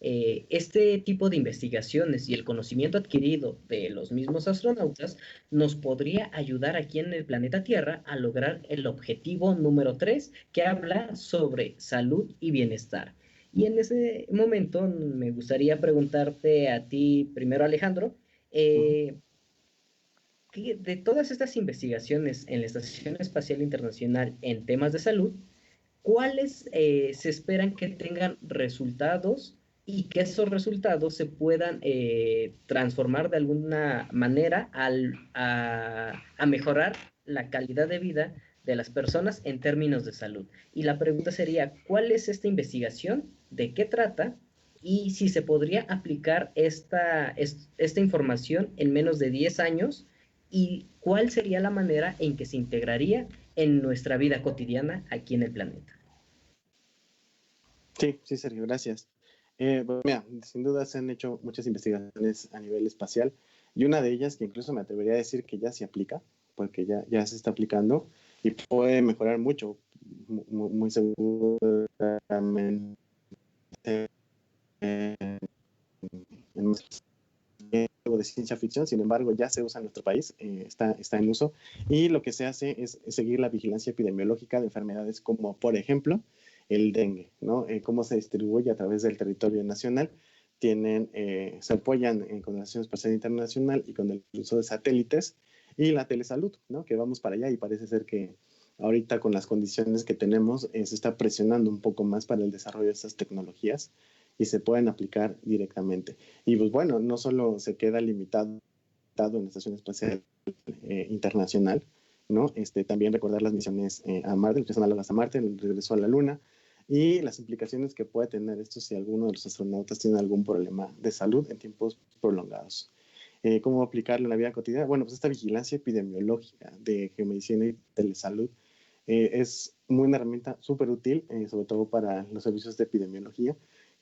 este tipo de investigaciones y el conocimiento adquirido de los mismos astronautas nos podría ayudar aquí en el planeta Tierra a lograr el objetivo número 3, que habla sobre salud y bienestar. Y en ese momento me gustaría preguntarte a ti primero, Alejandro, de todas estas investigaciones en la Estación Espacial Internacional en temas de salud, ¿cuáles se esperan que tengan resultados y que esos resultados se puedan transformar de alguna manera a mejorar la calidad de vida de las personas en términos de salud? Y la pregunta sería, ¿cuál es esta investigación? ¿De qué trata? y si se podría aplicar esta información en menos de 10 años y cuál sería la manera en que se integraría en nuestra vida cotidiana aquí en el planeta. Sí, sí, Sergio, gracias. Pues mira, sin duda se han hecho muchas investigaciones a nivel espacial y una de ellas que incluso me atrevería a decir que ya se aplica, porque ya se está aplicando y puede mejorar mucho, muy seguramente en de ciencia ficción, sin embargo ya se usa en nuestro país, está en uso, y lo que se hace es seguir la vigilancia epidemiológica de enfermedades como, por ejemplo, el dengue, ¿no? Cómo se distribuye a través del territorio nacional. Se apoyan con la Estación Espacial Internacional y con el uso de satélites y la telesalud, ¿no? Que vamos para allá y parece ser que ahorita con las condiciones que tenemos se está presionando un poco más para el desarrollo de estas tecnologías y se pueden aplicar directamente. Y pues bueno, no solo se queda limitado en la Estación Espacial Internacional, ¿no? También recordar las misiones a Marte, que son análogas a Marte, el regreso a la Luna, y las implicaciones que puede tener esto si alguno de los astronautas tiene algún problema de salud en tiempos prolongados. ¿Cómo aplicarlo en la vida cotidiana? Bueno, pues esta vigilancia epidemiológica de geomedicina y telesalud es una herramienta súper útil, sobre todo para los servicios de epidemiología,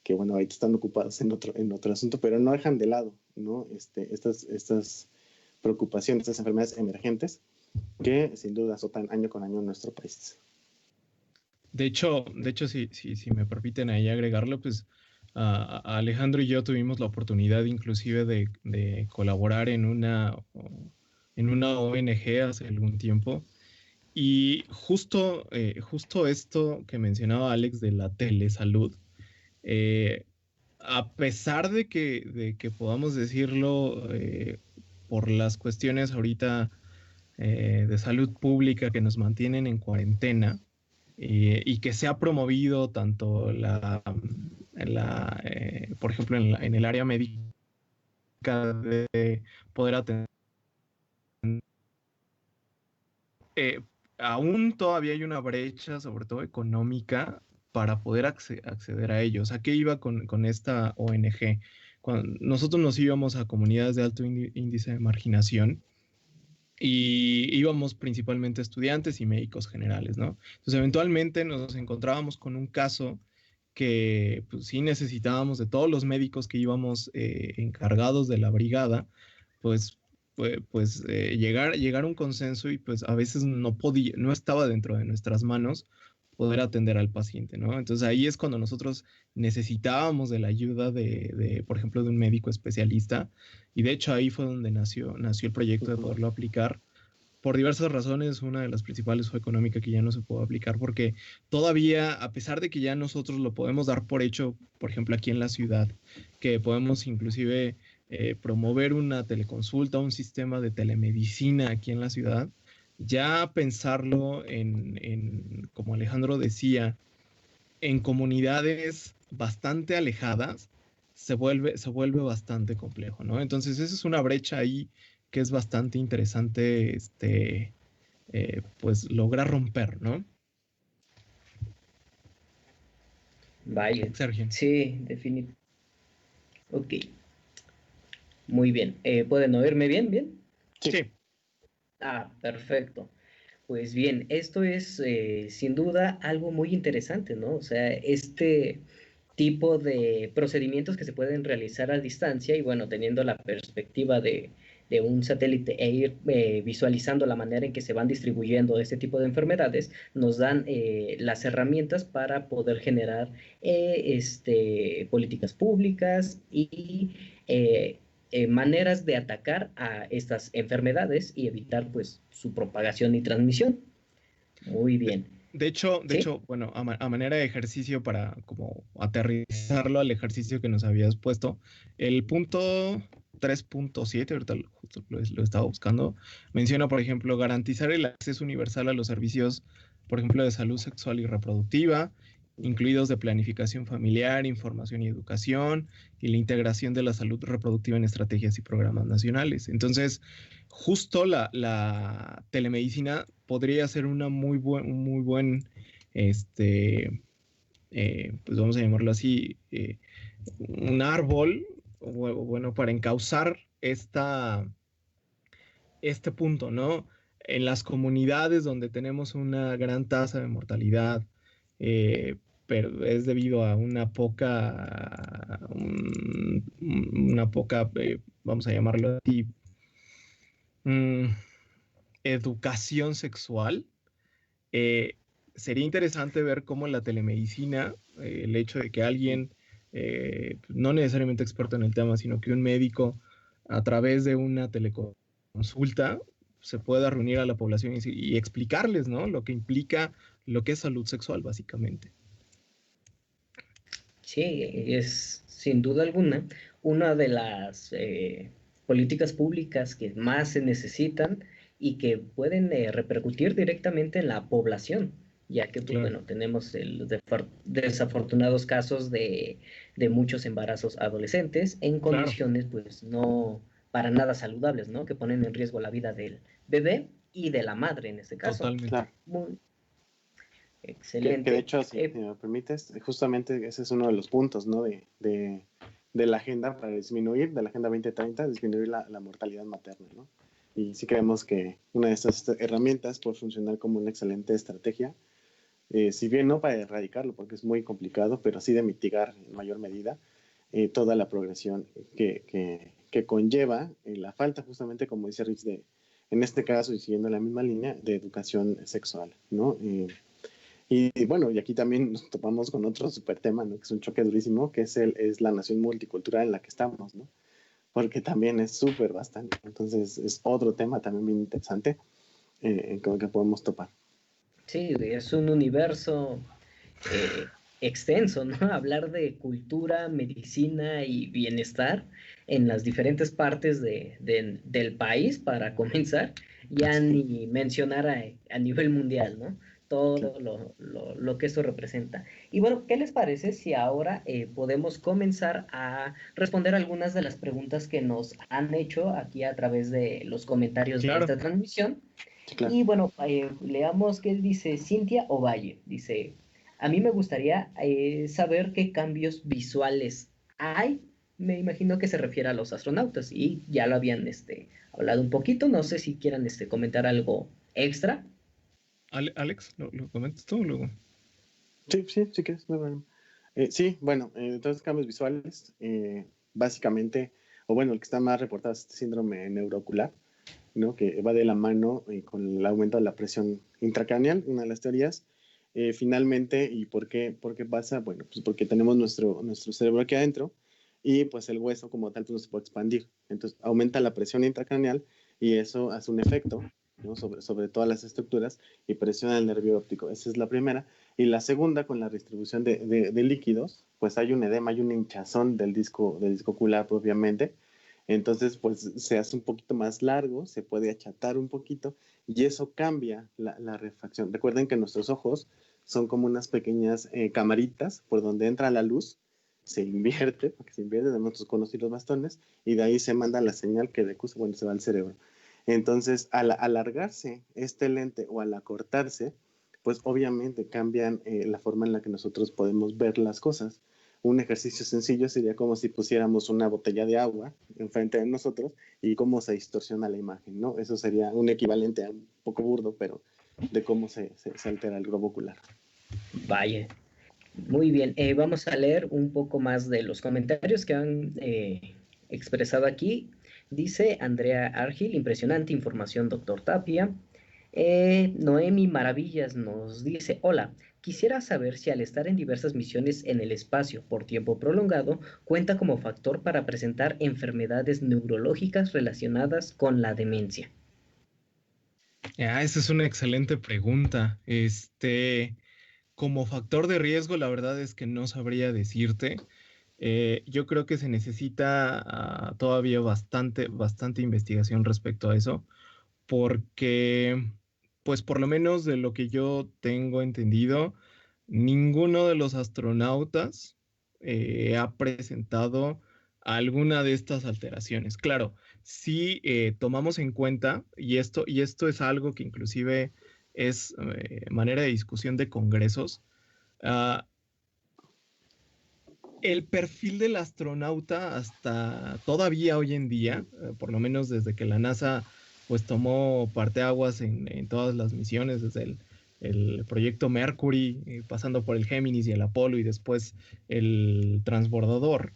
que bueno, ahorita están ocupados en otro asunto, pero no dejan de lado, ¿no? Estas preocupaciones, estas enfermedades emergentes que sin duda azotan año con año en nuestro país. De hecho, si me permiten ahí agregarlo, pues Alejandro y yo tuvimos la oportunidad inclusive de colaborar en una ONG hace algún tiempo. Y justo esto que mencionaba Alex de la telesalud, a pesar de que podamos decirlo por las cuestiones ahorita de salud pública que nos mantienen en cuarentena, y que se ha promovido tanto por ejemplo, en el área médica de poder atender. Aún todavía hay una brecha, sobre todo económica, para poder acceder a ellos. ¿A qué iba con esta ONG? Cuando nosotros nos íbamos a comunidades de alto índice de marginación, y íbamos principalmente estudiantes y médicos generales, ¿no? Entonces, eventualmente nos encontrábamos con un caso que pues, sí necesitábamos de todos los médicos que íbamos encargados de la brigada, pues, llegar a un consenso, y pues a veces no estaba dentro de nuestras manos poder atender al paciente, ¿no? Entonces ahí es cuando nosotros necesitábamos de la ayuda por ejemplo, de un médico especialista, y de hecho ahí fue donde nació el proyecto de poderlo aplicar. Por diversas razones, una de las principales fue económica, que ya no se pudo aplicar, porque todavía, a pesar de que ya nosotros lo podemos dar por hecho, por ejemplo, aquí en la ciudad, que podemos inclusive promover una teleconsulta, un sistema de telemedicina aquí en la ciudad, ya pensarlo como Alejandro decía, en comunidades bastante alejadas, se vuelve bastante complejo, ¿no? Entonces, esa es una brecha ahí que es bastante interesante, pues lograr romper, ¿no? Vaya, Sergio. sí, definitivamente. Ok, muy bien. ¿Pueden oírme bien? ¿Bien? Sí. Ah, perfecto. Pues bien, esto es sin duda algo muy interesante, ¿no? O sea, este tipo de procedimientos que se pueden realizar a distancia y bueno, teniendo la perspectiva de un satélite e ir visualizando la manera en que se van distribuyendo este tipo de enfermedades, nos dan las herramientas para poder generar políticas públicas y maneras de atacar a estas enfermedades y evitar pues su propagación y transmisión. Muy bien. De hecho, ¿Sí? bueno, a manera de ejercicio, para como aterrizarlo al ejercicio que nos habías puesto, el punto 3.7, ahorita justo lo estaba buscando, menciona, por ejemplo, garantizar el acceso universal a los servicios, por ejemplo, de salud sexual y reproductiva, incluidos de planificación familiar, información y educación, y la integración de la salud reproductiva en estrategias y programas nacionales. Entonces, justo la telemedicina podría ser una muy buen, pues vamos a llamarlo así, un árbol, bueno, para encauzar este punto, ¿no? En las comunidades donde tenemos una gran tasa de mortalidad, pero es debido a vamos a llamarlo así, mm, educación sexual. Sería interesante ver cómo la telemedicina, el hecho de que alguien, no necesariamente experto en el tema, sino que un médico a través de una teleconsulta se pueda reunir a la población y explicarles, ¿no? Lo que implica lo que es salud sexual, básicamente. Sí, es sin duda alguna una de las políticas públicas que más se necesitan y que pueden repercutir directamente en la población, ya que, pues Claro, bueno, tenemos desafortunados casos de muchos embarazos adolescentes en claro, condiciones, pues, no para nada saludables, ¿no? Que ponen en riesgo la vida del bebé y de la madre en este caso. totalmente. Claro. Muy Que de excelente. hecho, si me permites, justamente ese es uno de los puntos, ¿no? De la agenda para disminuir, de la Agenda 2030, disminuir la mortalidad materna, ¿no? Y sí creemos que una de estas herramientas puede funcionar como una excelente estrategia, si bien no para erradicarlo, porque es muy complicado, pero sí de mitigar en mayor medida toda la progresión que conlleva la falta, justamente como dice Rich, en este caso, y siguiendo la misma línea, de educación sexual, ¿no? Y bueno, y aquí también nos topamos con otro súper tema, ¿no? Que es un choque durísimo, que es la nación multicultural en la que estamos, ¿no? Porque también es súper bastante. Entonces, es otro tema también bien interesante con el que podemos topar. Sí, es un universo extenso, ¿no? Hablar de cultura, medicina y bienestar en las diferentes partes del país, para comenzar, ya Sí, ni mencionar a nivel mundial, ¿no? claro. Todo lo que eso representa. Y bueno, ¿qué les parece si ahora podemos comenzar a responder algunas de las preguntas que nos han hecho aquí a través de los comentarios de Claro. esta transmisión? Sí, claro. Y bueno, leamos qué dice Cintia Ovalle. Dice, a mí me gustaría saber qué cambios visuales hay. Me imagino que se refiere a los astronautas y ya lo habían hablado un poquito. No sé si quieran comentar algo extra. Alex, ¿lo comentas tú luego? Sí, sí, sí que es muy bueno. Sí, bueno, entonces cambios visuales, básicamente, o bueno, el que está más reportado es este síndrome neuroocular, ¿no? Que va de la mano con el aumento de la presión intracraneal, una de las teorías. Finalmente, ¿y por qué pasa? Bueno, pues porque tenemos nuestro cerebro aquí adentro y pues el hueso como tal pues, no se puede expandir. Entonces aumenta la presión intracraneal y eso hace un efecto, ¿no? sobre todas las estructuras y presiona el nervio óptico. Esa es la primera. Y la segunda, con la distribución de líquidos, pues hay un edema, hay una hinchazón del disco ocular propiamente. Entonces, pues se hace un poquito más largo, se puede achatar un poquito y eso cambia la refracción. Recuerden que nuestros ojos son como unas pequeñas camaritas por donde entra la luz, se invierte, porque se invierte de nuestros conos y los bastones, y de ahí se manda la señal que decusa, bueno, se va al cerebro. Entonces, al alargarse este lente o al acortarse, pues obviamente cambian la forma en la que nosotros podemos ver las cosas. Un ejercicio sencillo sería como si pusiéramos una botella de agua enfrente de nosotros y cómo se distorsiona la imagen, ¿no? Eso sería un equivalente a un poco burdo, pero de cómo se altera el globo ocular. Vaya, muy bien. Vamos a leer un poco más de los comentarios que han expresado aquí. Dice Andrea Argil, impresionante información, doctor Tapia. Noemi Maravillas nos dice, hola, quisiera saber si al estar en diversas misiones en el espacio por tiempo prolongado cuenta como factor para presentar enfermedades neurológicas relacionadas con la demencia. Esa es una excelente pregunta. Como factor de riesgo, la verdad es que no sabría decirte. Yo creo que se necesita todavía bastante investigación respecto a eso, porque, pues por lo menos de lo que yo tengo entendido, ninguno de los astronautas ha presentado alguna de estas alteraciones. Claro, si tomamos en cuenta, y esto es algo que inclusive es manera de discusión de congresos, uh, El perfil del astronauta hasta todavía hoy en día, por lo menos desde que la NASA pues tomó parteaguas en todas las misiones, desde el proyecto Mercury, pasando por el Géminis y el Apolo y después el transbordador,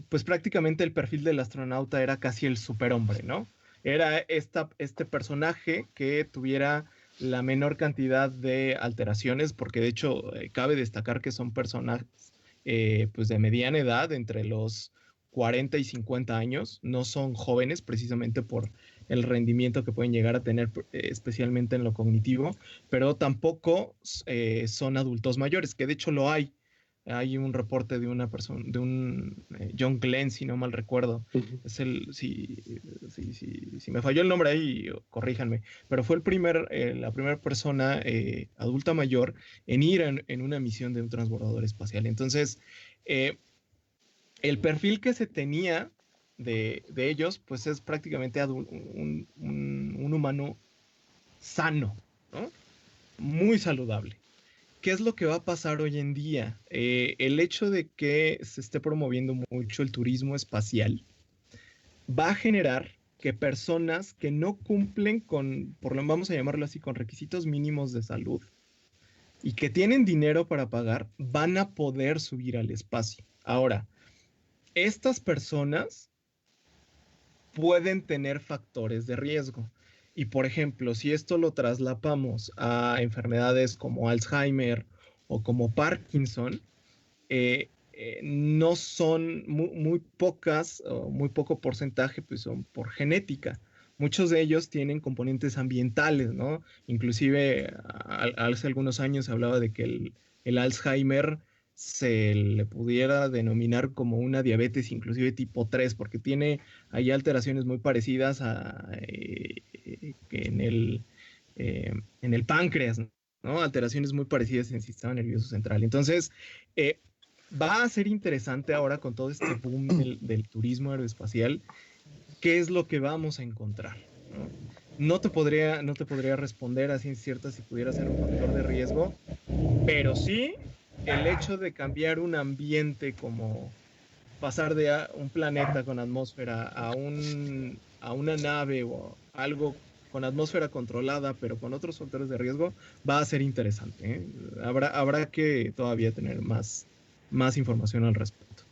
pues prácticamente el perfil del astronauta era casi el superhombre, ¿no? Era este personaje que tuviera la menor cantidad de alteraciones, porque de hecho cabe destacar que son personajes pues de mediana edad, entre los 40 y 50 años, no son jóvenes precisamente por el rendimiento que pueden llegar a tener, especialmente en lo cognitivo, pero tampoco son adultos mayores, que de hecho lo hay. Hay un reporte de una persona, de un John Glenn, si no mal recuerdo. Es si me falló el nombre ahí, corríjanme. Pero fue la primera persona adulta mayor en ir en una misión de un transbordador espacial. Entonces, el perfil que se tenía de ellos, pues es prácticamente un humano sano, ¿no? Muy saludable. ¿Qué es lo que va a pasar hoy en día? El hecho de que se esté promoviendo mucho el turismo espacial va a generar que personas que no cumplen con, vamos a llamarlo así, con requisitos mínimos de salud y que tienen dinero para pagar, van a poder subir al espacio. Ahora, estas personas pueden tener factores de riesgo. Y por ejemplo, si esto lo traslapamos a enfermedades como Alzheimer o como Parkinson, no son muy pocas, o muy poco porcentaje, pues son por genética. Muchos de ellos tienen componentes ambientales, ¿no? Inclusive hace algunos años se hablaba de que el Alzheimer se le pudiera denominar como una diabetes inclusive tipo 3, porque tiene ahí alteraciones muy parecidas en el páncreas, ¿no? Alteraciones muy parecidas en el sistema nervioso central. Entonces, va a ser interesante ahora con todo este boom del turismo aeroespacial, qué es lo que vamos a encontrar, ¿no? No te podría responder así cierta si pudiera ser un factor de riesgo, pero sí el hecho de cambiar un ambiente, como pasar de un planeta con atmósfera a una nave o algo con atmósfera controlada, pero con otros factores de riesgo, va a ser interesante, ¿eh? Habrá que todavía tener más información al respecto.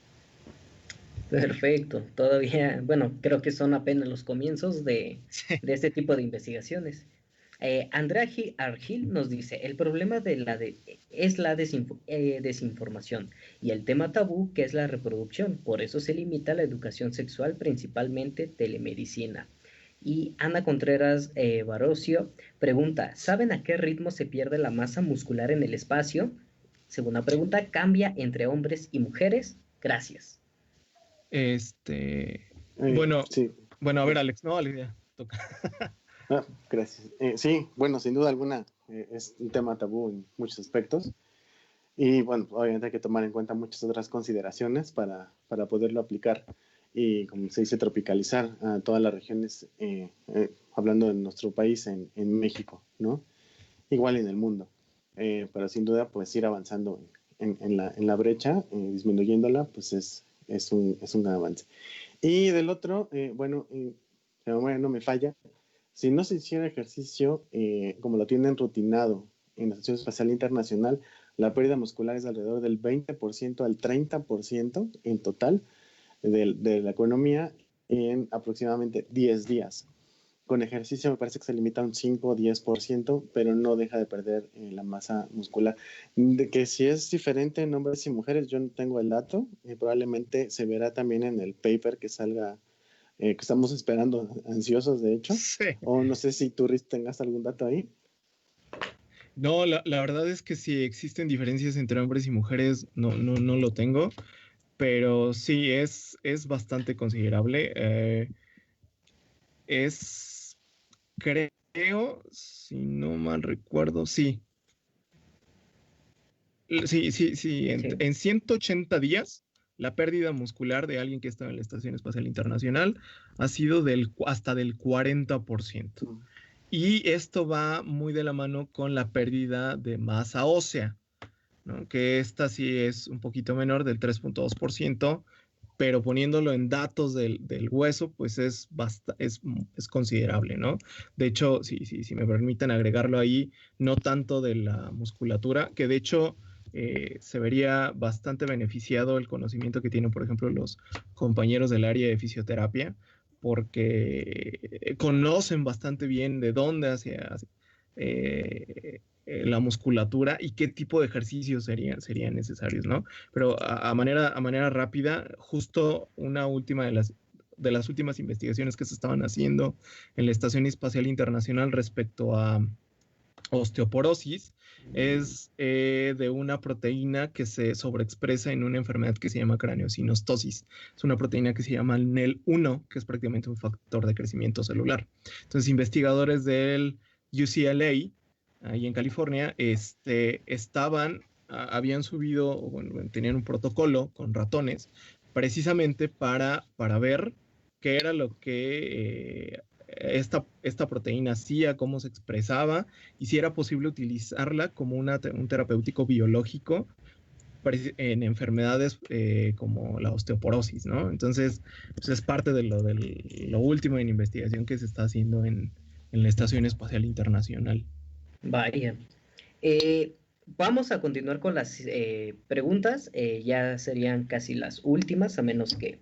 Perfecto, todavía, bueno, creo que son apenas los comienzos de este tipo de investigaciones. Andrea Argil nos dice, el problema es la desinformación y el tema tabú que es la reproducción, por eso se limita la educación sexual, principalmente telemedicina. Y Ana Contreras Barocio pregunta, ¿saben a qué ritmo se pierde la masa muscular en el espacio? Segunda pregunta, ¿cambia entre hombres y mujeres? Gracias. Bueno, sí. Bueno, a ver, Alex, no, Alex, ya toca. Gracias. Sí, bueno, sin duda alguna es un tema tabú en muchos aspectos y bueno, obviamente hay que tomar en cuenta muchas otras consideraciones para poderlo aplicar y, como se dice, tropicalizar a todas las regiones, hablando de nuestro país en México, ¿no? Igual en el mundo, pero sin duda pues ir avanzando en la brecha, disminuyéndola, pues es un gran avance. Y del otro, bueno, no me falla, si no se hiciera ejercicio como lo tienen rutinado en la Estación Espacial Internacional, la pérdida muscular es alrededor del 20% al 30% en total de la economía en aproximadamente 10 días. Con ejercicio me parece que se limita a un 5 o 10%, pero no deja de perder la masa muscular. De que si es diferente en hombres y mujeres, yo no tengo el dato. Probablemente se verá también en el paper que salga, que estamos esperando ansiosos, de hecho. Sí. O no sé si tú, Riz, tengas algún dato ahí. No, la verdad es que si existen diferencias entre hombres y mujeres, no lo tengo, pero sí es bastante considerable. Creo, si no mal recuerdo, sí. Sí. En 180 días, la pérdida muscular de alguien que está en la Estación Espacial Internacional ha sido hasta del 40%. Y esto va muy de la mano con la pérdida de masa ósea, ¿no? Que esta sí es un poquito menor, del 3.2%, pero poniéndolo en datos del hueso, pues es considerable, ¿no? De hecho, si me permiten agregarlo ahí, no tanto de la musculatura, que de hecho se vería bastante beneficiado el conocimiento que tienen, por ejemplo, los compañeros del área de fisioterapia, porque conocen bastante bien de dónde la musculatura y qué tipo de ejercicios serían necesarios, ¿no? Pero a manera rápida, justo una última de las últimas investigaciones que se estaban haciendo en la Estación Espacial Internacional respecto a osteoporosis es de una proteína que se sobreexpresa en una enfermedad que se llama craneosinostosis. Es una proteína que se llama NEL1, que es prácticamente un factor de crecimiento celular. Entonces, investigadores del UCLA, ahí en California, habían subido, bueno, tenían un protocolo con ratones, precisamente para ver qué era lo que esta proteína hacía, cómo se expresaba, y si era posible utilizarla como un terapéutico biológico en enfermedades como la osteoporosis, ¿no? Entonces, pues es parte de lo último en investigación que se está haciendo en la Estación Espacial Internacional. Vaya. Vamos a continuar con las preguntas. Ya serían casi las últimas, a menos que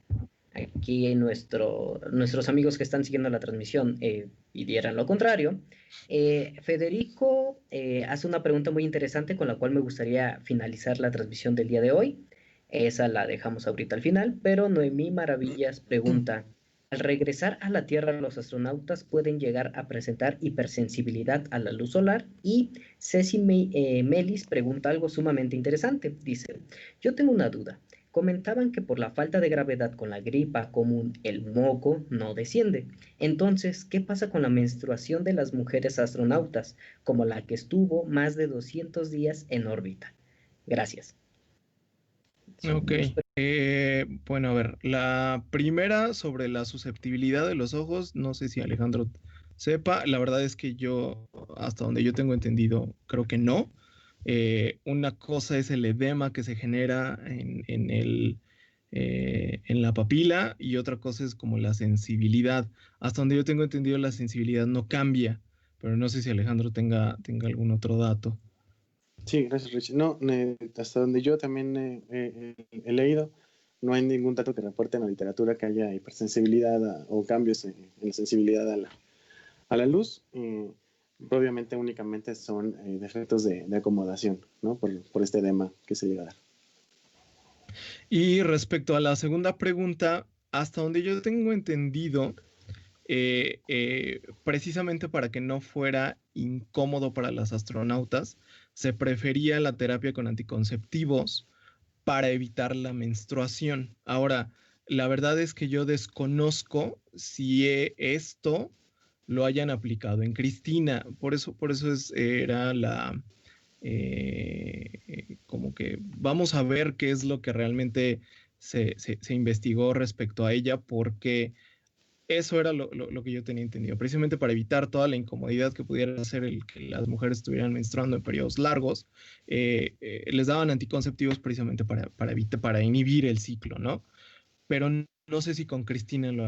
aquí nuestros amigos que están siguiendo la transmisión pidieran lo contrario. Federico hace una pregunta muy interesante con la cual me gustaría finalizar la transmisión del día de hoy. Esa la dejamos ahorita al final, pero Noemí Maravillas pregunta, al regresar a la Tierra, los astronautas pueden llegar a presentar hipersensibilidad a la luz solar. Y Ceci Melis pregunta algo sumamente interesante. Dice, yo tengo una duda. Comentaban que por la falta de gravedad con la gripa común, el moco no desciende. Entonces, ¿qué pasa con la menstruación de las mujeres astronautas, como la que estuvo más de 200 días en órbita? Gracias. Ok, bueno, a ver, la primera sobre la susceptibilidad de los ojos, no sé si Alejandro sepa, la verdad es que yo, hasta donde yo tengo entendido, creo que no. Una cosa es el edema que se genera en la papila y otra cosa es como la sensibilidad. Hasta donde yo tengo entendido, la sensibilidad no cambia, pero no sé si Alejandro tenga algún otro dato. Sí, gracias, Rich. No, hasta donde yo también he leído, no hay ningún dato que reporte en la literatura que haya hipersensibilidad o cambios en la sensibilidad a la luz. Obviamente únicamente son defectos de acomodación, ¿no? Por este edema que se llega a dar. Y respecto a la segunda pregunta, hasta donde yo tengo entendido, precisamente para que no fuera incómodo para las astronautas, se prefería la terapia con anticonceptivos para evitar la menstruación. Ahora, la verdad es que yo desconozco si esto lo hayan aplicado en Cristina. Por eso era como que vamos a ver qué es lo que realmente se investigó respecto a ella, porque eso era lo que yo tenía entendido, precisamente para evitar toda la incomodidad que pudiera hacer el que las mujeres estuvieran menstruando en periodos largos. Les daban anticonceptivos precisamente para inhibir el ciclo, ¿no? Pero no sé si con Cristina lo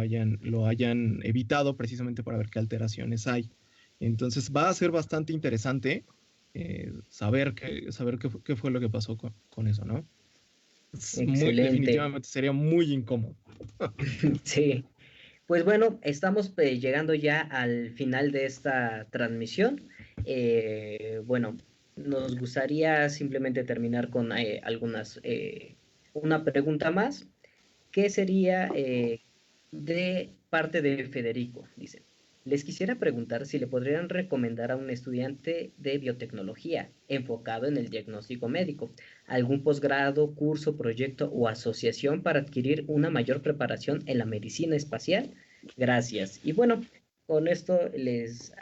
hayan evitado precisamente para ver qué alteraciones hay. Entonces va a ser bastante interesante saber qué fue lo que pasó con eso, ¿no? Excelente. Definitivamente sería muy incómodo. Sí. Pues bueno, estamos llegando ya al final de esta transmisión. Bueno, nos gustaría simplemente terminar con una pregunta más, que sería de parte de Federico. Dice, les quisiera preguntar si le podrían recomendar a un estudiante de biotecnología enfocado en el diagnóstico médico algún posgrado, curso, proyecto o asociación para adquirir una mayor preparación en la medicina espacial. Gracias. Y bueno, con esto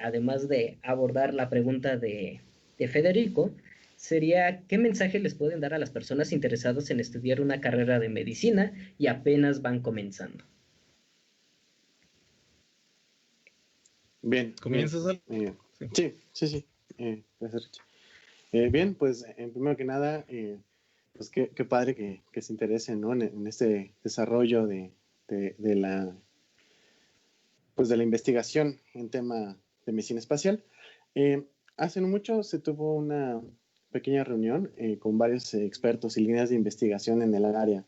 además de abordar la pregunta de Federico, sería qué mensaje les pueden dar a las personas interesadas en estudiar una carrera de medicina y apenas van comenzando. Bien. ¿Comienzas? Sí. Gracias, Rich. Bien, pues primero que nada, pues qué padre que se interesen, ¿no? En este desarrollo de la, pues de la investigación en tema de medicina espacial. Hace no mucho se tuvo una pequeña reunión con varios expertos y líneas de investigación en el área.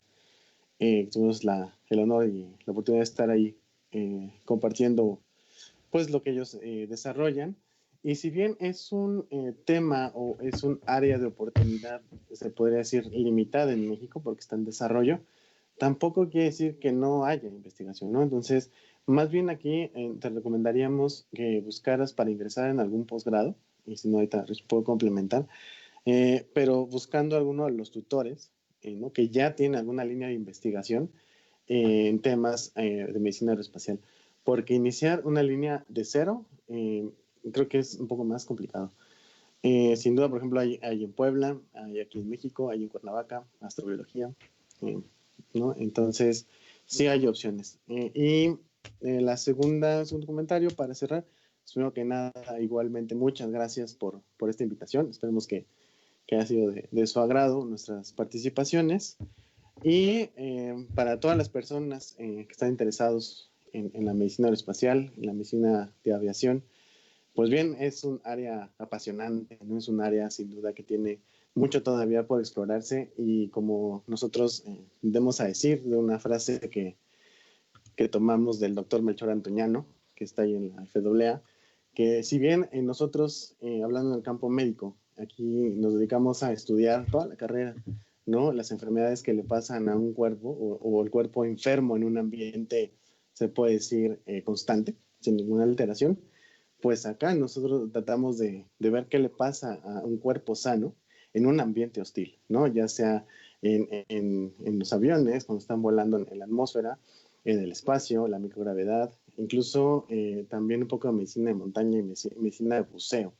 Tuvimos el honor y la oportunidad de estar ahí compartiendo pues lo que ellos desarrollan. Y si bien es un tema o es un área de oportunidad, se podría decir limitada en México porque está en desarrollo, tampoco quiere decir que no haya investigación, ¿no? Entonces, más bien aquí te recomendaríamos que buscaras para ingresar en algún posgrado, y si no, ahorita puedo complementar, pero buscando alguno de los tutores, ¿no? Que ya tiene alguna línea de investigación en temas de medicina aeroespacial, porque iniciar una línea de cero creo que es un poco más complicado. Sin duda, por ejemplo, hay en Puebla, hay aquí en México, hay en Cuernavaca, astrobiología, ¿no? Entonces, sí hay opciones. La segundo comentario para cerrar, primero que nada, igualmente, muchas gracias por esta invitación. Esperemos que haya sido de su agrado nuestras participaciones. Y para todas las personas que están interesados en la medicina aeroespacial, en la medicina de aviación, pues bien, es un área apasionante, ¿no? Es un área sin duda que tiene mucho todavía por explorarse y como nosotros demos a decir de una frase que tomamos del doctor Melchor Antoñano, que está ahí en la FAA, que si bien nosotros, hablando del campo médico, aquí nos dedicamos a estudiar toda la carrera, ¿no? Las enfermedades que le pasan a un cuerpo o el cuerpo enfermo en un ambiente, se puede decir, constante, sin ninguna alteración, pues acá nosotros tratamos de ver qué le pasa a un cuerpo sano en un ambiente hostil, ¿no? Ya sea en los aviones, cuando están volando en la atmósfera, en el espacio, la microgravedad, incluso también un poco de medicina de montaña y medicina de buceo,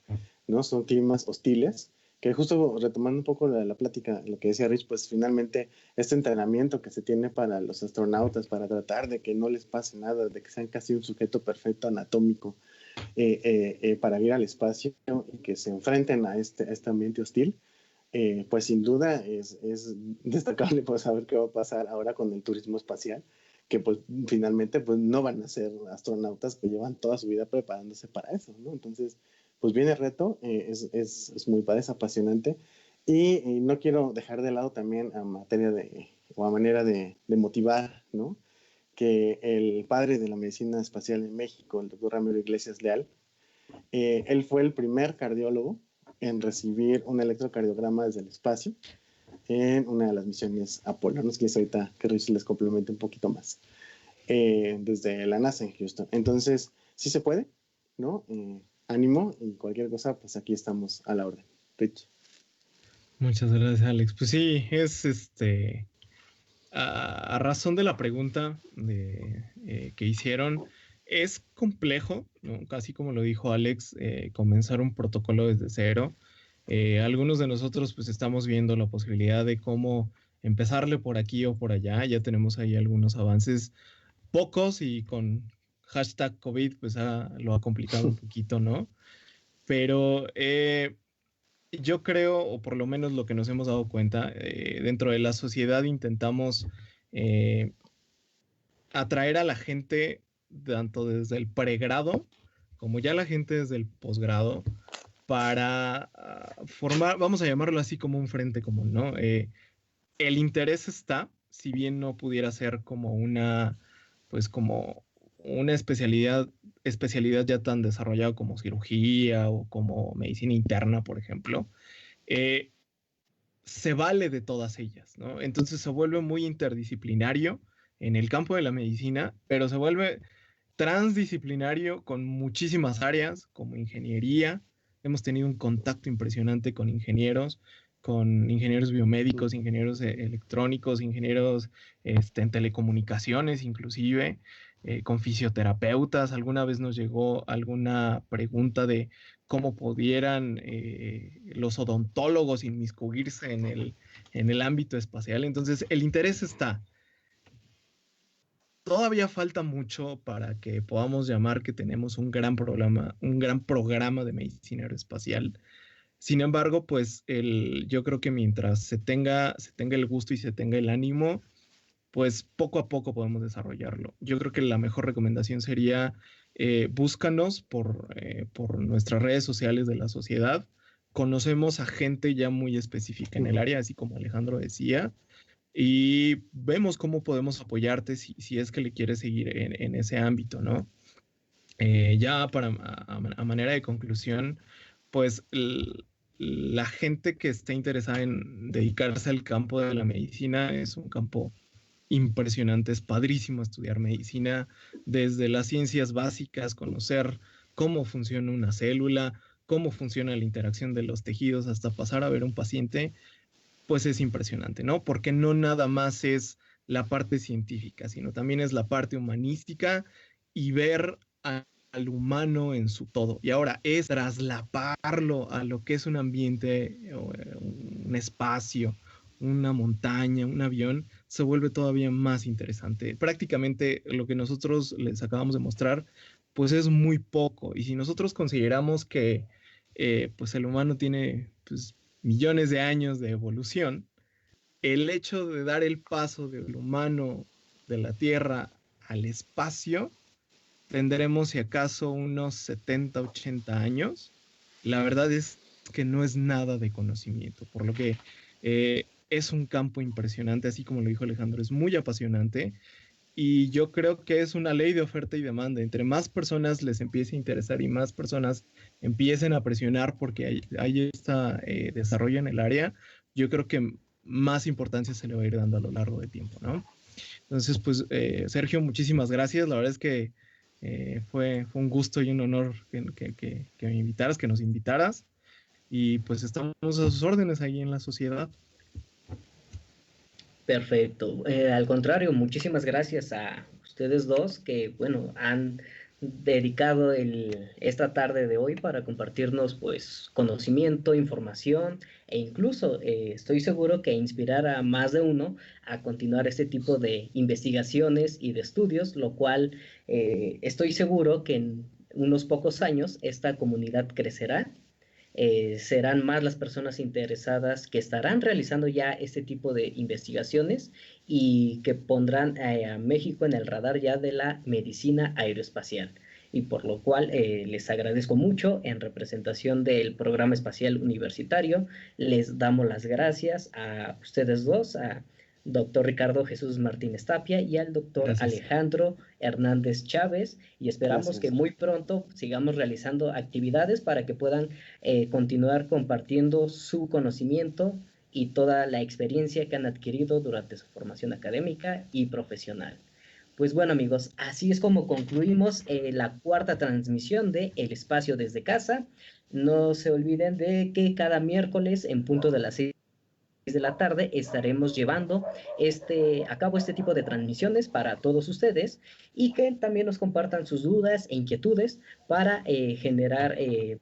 ¿no? Son climas hostiles, que justo retomando un poco la plática, lo que decía Rich, pues finalmente este entrenamiento que se tiene para los astronautas, para tratar de que no les pase nada, de que sean casi un sujeto perfecto anatómico, para ir al espacio y que se enfrenten a este ambiente hostil, pues sin duda es destacable pues, saber qué va a pasar ahora con el turismo espacial, que pues finalmente pues no van a ser astronautas que llevan toda su vida preparándose para eso, ¿no? Entonces, pues viene el reto, es muy padre, es apasionante y no quiero dejar de lado también a materia o a manera de motivar, ¿no? Que el padre de la medicina espacial en México, el doctor Ramiro Iglesias Leal, él fue el primer cardiólogo en recibir un electrocardiograma desde el espacio en una de las misiones Apolo. No sé si ahorita que Rich les complemente un poquito más. Desde la NASA en Houston. Entonces, sí se puede, ¿no? Ánimo y cualquier cosa, pues aquí estamos a la orden. Rich. Muchas gracias, Alex. Pues sí, es a razón de la pregunta que hicieron, es complejo, ¿no? Casi como lo dijo Alex, comenzar un protocolo desde cero. Algunos de nosotros pues estamos viendo la posibilidad de cómo empezarle por aquí o por allá. Ya tenemos ahí algunos avances, pocos y con hashtag COVID pues lo ha complicado un poquito, ¿no? Pero yo creo, o por lo menos lo que nos hemos dado cuenta, dentro de la sociedad intentamos atraer a la gente tanto desde el pregrado como ya la gente desde el posgrado para formar, vamos a llamarlo así como un frente común, ¿no? El interés está, si bien no pudiera ser como pues como una especialidad ya tan desarrollada como cirugía o como medicina interna, por ejemplo, eh, se vale de todas ellas, ¿no? Entonces se vuelve muy interdisciplinario en el campo de la medicina, pero se vuelve transdisciplinario con muchísimas áreas, como ingeniería. Hemos tenido un contacto impresionante con ingenieros biomédicos, ingenieros electrónicos, ingenieros en telecomunicaciones, inclusive, con fisioterapeutas. Alguna vez nos llegó alguna pregunta de cómo pudieran los odontólogos inmiscuirse en el ámbito espacial. Entonces, el interés está. Todavía falta mucho para que podamos llamar que tenemos un gran programa de medicina aeroespacial. Sin embargo, pues yo creo que mientras se tenga el gusto y se tenga el ánimo, pues poco a poco podemos desarrollarlo. Yo creo que la mejor recomendación sería búscanos por nuestras redes sociales de la sociedad. Conocemos a gente ya muy específica en el área, así como Alejandro decía, y vemos cómo podemos apoyarte si es que le quieres seguir en ese ámbito, ¿no? Ya a manera de conclusión, pues la gente que está interesada en dedicarse al campo de la medicina es un campo impresionante, es padrísimo estudiar medicina, desde las ciencias básicas, conocer cómo funciona una célula, cómo funciona la interacción de los tejidos, hasta pasar a ver un paciente, pues es impresionante, ¿no? Porque no nada más es la parte científica, sino también es la parte humanística y ver al humano en su todo. Y ahora es traslaparlo a lo que es un ambiente, un espacio, una montaña, un avión, se vuelve todavía más interesante. Prácticamente lo que nosotros les acabamos de mostrar, pues es muy poco. Y si nosotros consideramos que pues el humano tiene pues, millones de años de evolución, el hecho de dar el paso del humano de la Tierra al espacio, tendremos si acaso unos 70, 80 años. La verdad es que no es nada de conocimiento, por lo que es un campo impresionante, así como lo dijo Alejandro, es muy apasionante y yo creo que es una ley de oferta y demanda. Entre más personas les empiece a interesar y más personas empiecen a presionar porque hay este desarrollo en el área, yo creo que más importancia se le va a ir dando a lo largo del tiempo, ¿no? Entonces, pues, Sergio, muchísimas gracias. La verdad es que fue un gusto y un honor que me invitaras, que nos invitaras. Y pues estamos a sus órdenes ahí en la sociedad. Perfecto. Al contrario, muchísimas gracias a ustedes dos que, bueno, han dedicado esta tarde de hoy para compartirnos, pues, conocimiento, información e incluso estoy seguro que inspirar a más de uno a continuar este tipo de investigaciones y de estudios, lo cual estoy seguro que en unos pocos años esta comunidad crecerá. Serán más las personas interesadas que estarán realizando ya este tipo de investigaciones y que pondrán a México en el radar ya de la medicina aeroespacial. Y por lo cual les agradezco mucho en representación del Programa Espacial Universitario. Les damos las gracias a ustedes dos, a doctor Ricardo Jesús Martínez Tapia y al doctor Alejandro Hernández Chávez, y esperamos que muy pronto sigamos realizando actividades para que puedan continuar compartiendo su conocimiento y toda la experiencia que han adquirido durante su formación académica y profesional. Pues bueno, amigos, así es como concluimos la cuarta transmisión de El Espacio desde Casa. No se olviden de que cada miércoles en punto de las 6 de la tarde estaremos llevando a cabo este tipo de transmisiones para todos ustedes y que también nos compartan sus dudas e inquietudes para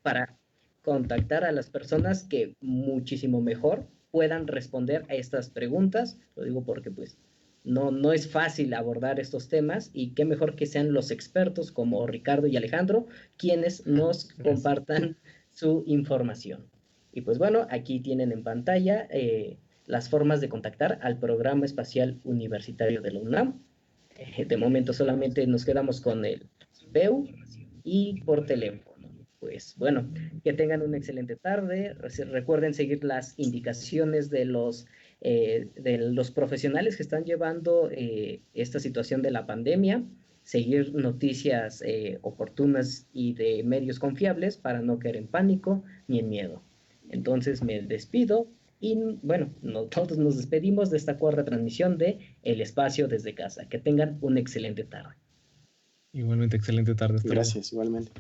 para contactar a las personas que muchísimo mejor puedan responder a estas preguntas. Lo digo porque pues no es fácil abordar estos temas y qué mejor que sean los expertos como Ricardo y Alejandro quienes nos compartan su información. Y pues bueno, aquí tienen en pantalla las formas de contactar al Programa Espacial Universitario de la UNAM. De momento solamente nos quedamos con el PEU y por teléfono. Pues bueno, que tengan una excelente tarde. Recuerden seguir las indicaciones de los profesionales que están llevando esta situación de la pandemia, seguir noticias oportunas y de medios confiables para no caer en pánico ni en miedo. Entonces me despido y bueno, nosotros nos despedimos de esta cuarta transmisión de El Espacio desde Casa. Que tengan una excelente tarde. Igualmente, excelente tarde. Gracias, igualmente.